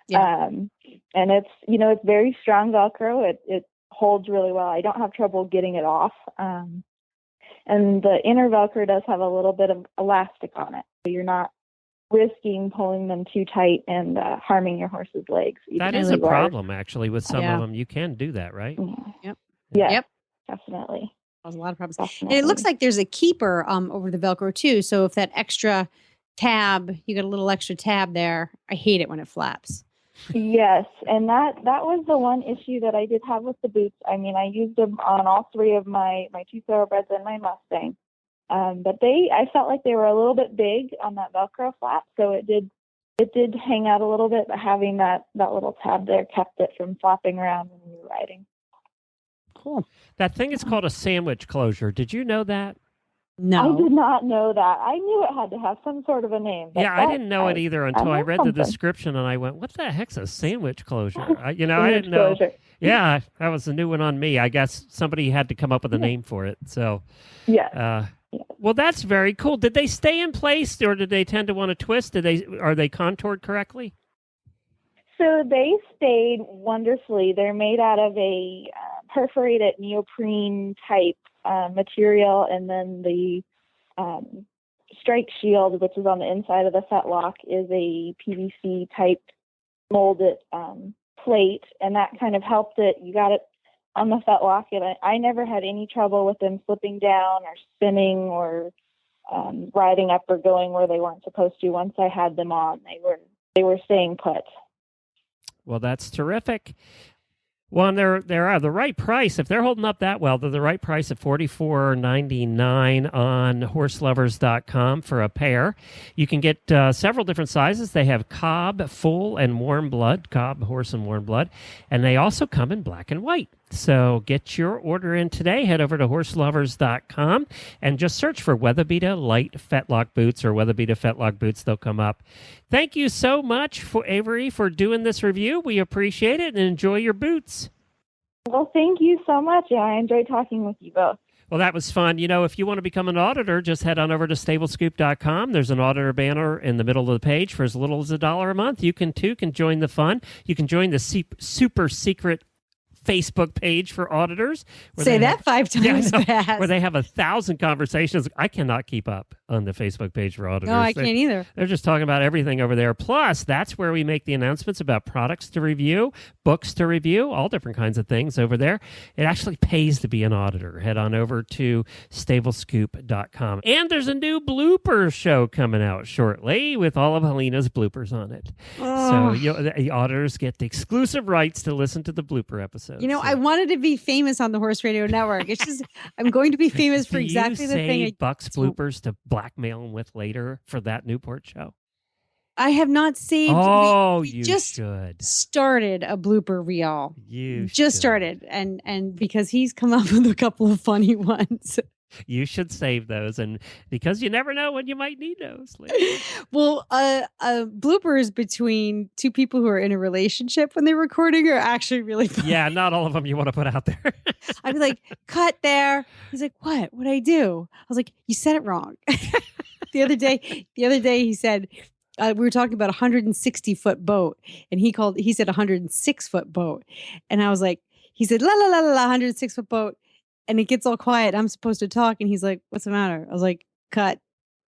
Yeah. And it's very strong Velcro. It holds really well. I don't have trouble getting it off. And the inner Velcro does have a little bit of elastic on it. So you're not risking pulling them too tight and harming your horse's legs. That is a problem, actually, with some of them. You can do that, right? Yeah. Yep. Yep. Definitely. There's a lot of problems. Definitely. And it looks like there's a keeper over the Velcro, too. So if that extra tab, you got a little extra tab there. I hate it when it flaps. Yes, and that was the one issue that I did have with the boots. I mean, I used them on all three of my two thoroughbreds and my Mustang, but I felt like they were a little bit big on that Velcro flap, so it did hang out a little bit. But having that little tab there kept it from flopping around when you were riding. Cool. That thing is called a sandwich closure. Did you know that? No. I did not know that. I knew it had to have some sort of a name. Yeah, I didn't know it either until I read the description, and I went, what the heck's a sandwich closure? I didn't know. Yeah, that was a new one on me. I guess somebody had to come up with a name for it. So, yeah. Well, that's very cool. Did they stay in place, or did they tend to want to twist? Are they contoured correctly? So they stayed wonderfully. They're made out of a perforated neoprene type material, and then the strike shield, which is on the inside of the fetlock, is a PVC type molded plate, and that kind of helped it. You got it on the fetlock, and I never had any trouble with them slipping down or spinning or riding up or going where they weren't supposed to. Once I had them on, they were staying put. Well, that's terrific. Well, and they're the right price. If they're holding up that well, they're the right price at $44.99 on horselovers.com for a pair. You can get several different sizes. They have Cobb, full, and warm blood, Cobb, horse, and warm blood. And they also come in black and white. So get your order in today. Head over to horselovers.com and just search for WeatherBeeta Lite Fetlock Boots or WeatherBeeta Fetlock Boots. They'll come up. Thank you so much, Avery, for doing this review. We appreciate it, and enjoy your boots. Well, thank you so much. Yeah, I enjoyed talking with you both. Well, that was fun. If you want to become an auditor, just head on over to stablescoop.com. There's an auditor banner in the middle of the page for as little as $1 a month. You can join the fun. You can join the super secret Facebook page for auditors. Say that 5 times fast. Where they have 1,000 conversations. I cannot keep up on the Facebook page for auditors. No, I can't either. They're just talking about everything over there. Plus, that's where we make the announcements about products to review, books to review, all different kinds of things over there. It actually pays to be an auditor. Head on over to stablescoop.com. And there's a new blooper show coming out shortly with all of Helena's bloopers on it. So the auditors get the exclusive rights to listen to the blooper episodes. You know, I wanted to be famous on the Horse Radio Network. It's just, I'm going to be famous for exactly the thing. Buck's bloopers to blackmail him with later for that Newport show? I have not saved. Oh, we you just should. Started a blooper reel. You just should. started, and because he's come up with a couple of funny ones. You should save those, and because you never know when you might need those. Well, bloopers between two people who are in a relationship when they're recording are actually really fun. Yeah, not all of them you want to put out there. I'd be like, cut there. He's like, what? What'd I do? I was like, you said it wrong. The other day he said, we were talking about a 160-foot boat, and he said 106-foot boat. And I was like, he said, la, la, la, la, 106-foot boat. And it gets all quiet. I'm supposed to talk. And he's like, what's the matter? I was like, cut.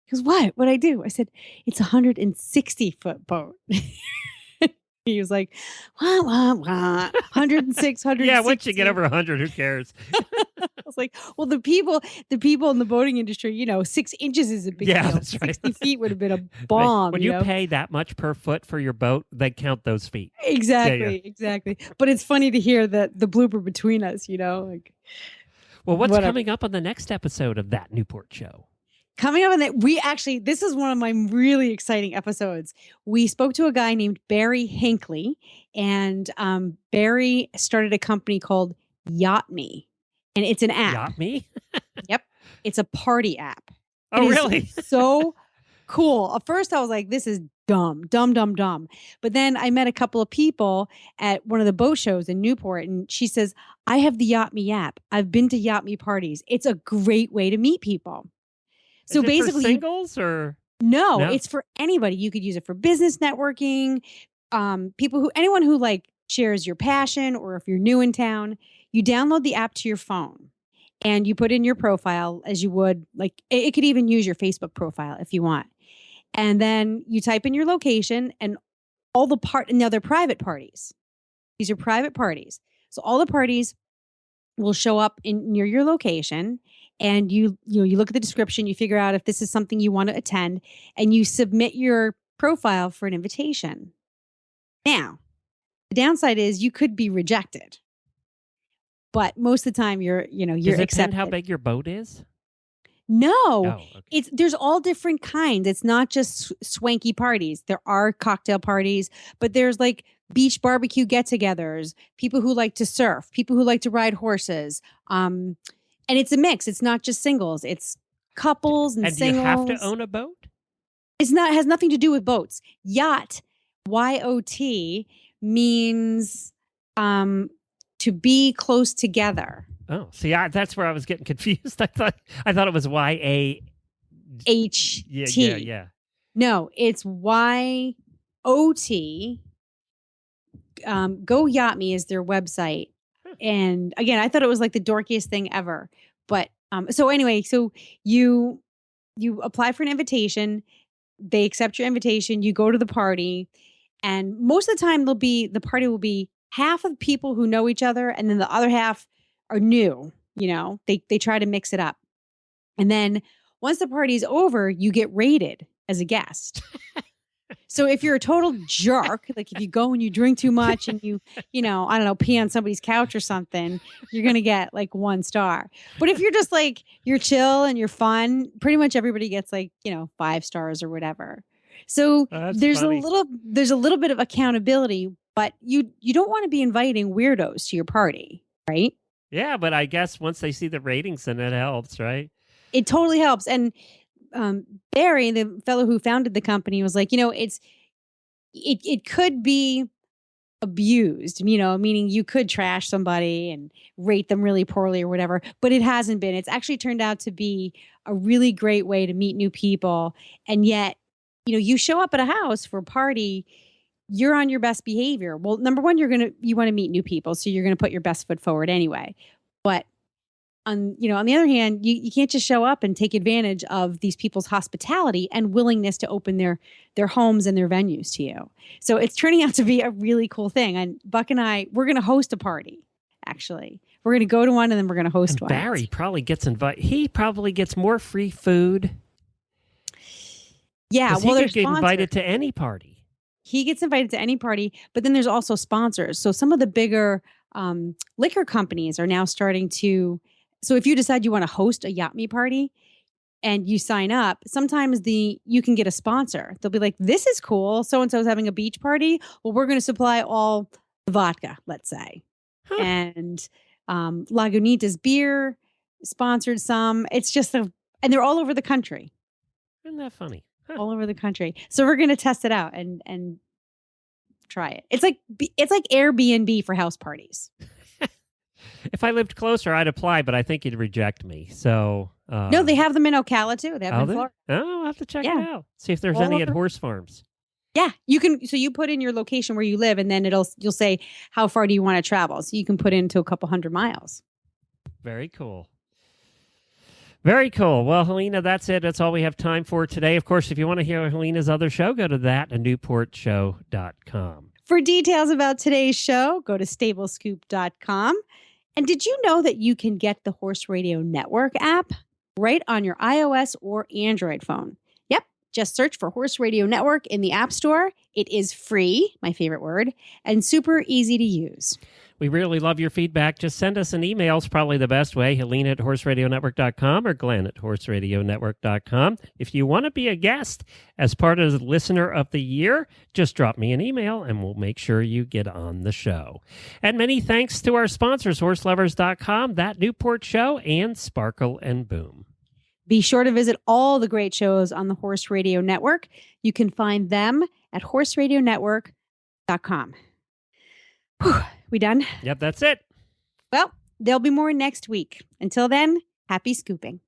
He goes, what? What'd I do? I said, it's a 160-foot boat. He was like, wah, wah, wah. 106, 160. Yeah, once you get over 100, who cares? I was like, well, the people in the boating industry, 6 inches is a big deal. That's right. 60 feet would have been a bomb. When you pay that much per foot for your boat, they count those feet. Exactly, exactly. But it's funny to hear the blooper between us, like. Well, what's coming up on the next episode of that Newport show? Coming up on that, this is one of my really exciting episodes. We spoke to a guy named Barry Hinckley, and Barry started a company called Yacht Me, and it's an app. Yacht Me? Yep. It's a party app. Oh, really? So cool. At first I was like, this is dumb. But then I met a couple of people at one of the boat shows in Newport, and she says, I have the Yacht Me app. I've been to Yacht Me parties. It's a great way to meet people. So is it basically, for singles or no, it's for anybody. You could use it for business networking. Anyone who like shares your passion, or if you're new in town, you download the app to your phone and you put in your profile as you would, like it could even use your Facebook profile if you want. And then you type in your location and all the now they're private parties. These are private parties. So all the parties will show up near your location. And you look at the description, you figure out if this is something you want to attend, and you submit your profile for an invitation. Now, the downside is you could be rejected, but most of the time you're Does it accepted. depend how big your boat is? No, okay. There's all different kinds. It's not just swanky parties. There are cocktail parties, but there's like beach barbecue get-togethers, people who like to surf, people who like to ride horses. And it's a mix. It's not just singles. It's couples and singles. And do you have to own a boat? It has nothing to do with boats. Yacht, Y-O-T, means to be close together. Oh, see, that's where I was getting confused. I thought it was Y-A-H-T. Yeah. No, it's Y-O-T. Go Yacht Me is their website. And again, I thought it was like the dorkiest thing ever. But so you apply for an invitation. They accept your invitation. You go to the party. And most of the time the party will be half of people who know each other. And then the other half are new, they try to mix it up. And then once the party's over, you get rated as a guest. So if you're a total jerk, like if you go and you drink too much and you I don't know, pee on somebody's couch or something, you're going to get like 1 star. But if you're just like, you're chill and you're fun, pretty much everybody gets like, 5 stars or whatever. So there's a little bit of accountability, but you don't want to be inviting weirdos to your party, right? Yeah, but I guess once they see the ratings, then it helps, right? It totally helps. And Barry, the fellow who founded the company, was like, it could be abused, meaning you could trash somebody and rate them really poorly or whatever, but it hasn't been. It's actually turned out to be a really great way to meet new people. And yet, you show up at a house for a party, you're on your best behavior. Well, number one, you want to meet new people. So you're going to put your best foot forward anyway. But on the other hand, you can't just show up and take advantage of these people's hospitality and willingness to open their homes and their venues to you. So it's turning out to be a really cool thing. And Buck and I, we're going to host a party. Actually, we're going to go to one and then we're going to host one. Barry probably gets invited. He probably gets more free food. Yeah, well, he could get invited to any party. He gets invited to any party, but then there's also sponsors. So some of the bigger liquor companies are now starting to. So if you decide you want to host a Yacht Me party and you sign up, sometimes you can get a sponsor. They'll be like, this is cool. So-and-so's having a beach party. Well, we're going to supply all the vodka, let's say. Huh. And Lagunitas beer sponsored some. It's just and they're all over the country. Isn't that funny? Huh. All over the country. So we're going to test it out and try it. It's like Airbnb for house parties. If I lived closer, I'd apply, but I think you'd reject me. So no, they have them in Ocala too. They have them in Florida. Oh, I'll have to check it out. See if there's any at horse farms. Yeah, you can. So you put in your location where you live, and then you'll say how far do you want to travel. So you can put into a couple 100 miles. Very cool. Very cool. Well, Helena, that's it. That's all we have time for today. Of course, if you want to hear Helena's other show, go to thatnewportshow.com. For details about today's show, go to stablescoop.com. And did you know that you can get the Horse Radio Network app right on your iOS or Android phone? Yep. Just search for Horse Radio Network in the App Store. It is free, my favorite word, and super easy to use. We really love your feedback. Just send us an email. It's probably the best way. Helena at horseradionetwork.com or Glenn at horseradionetwork.com. If you want to be a guest as part of the Listener of the Year, just drop me an email and we'll make sure you get on the show. And many thanks to our sponsors, horselovers.com, That Newport Show, and Sparkle and Boom. Be sure to visit all the great shows on the Horse Radio Network. You can find them at horseradionetwork.com. Whew. We done? Yep, that's it. Well, there'll be more next week. Until then, happy scooping.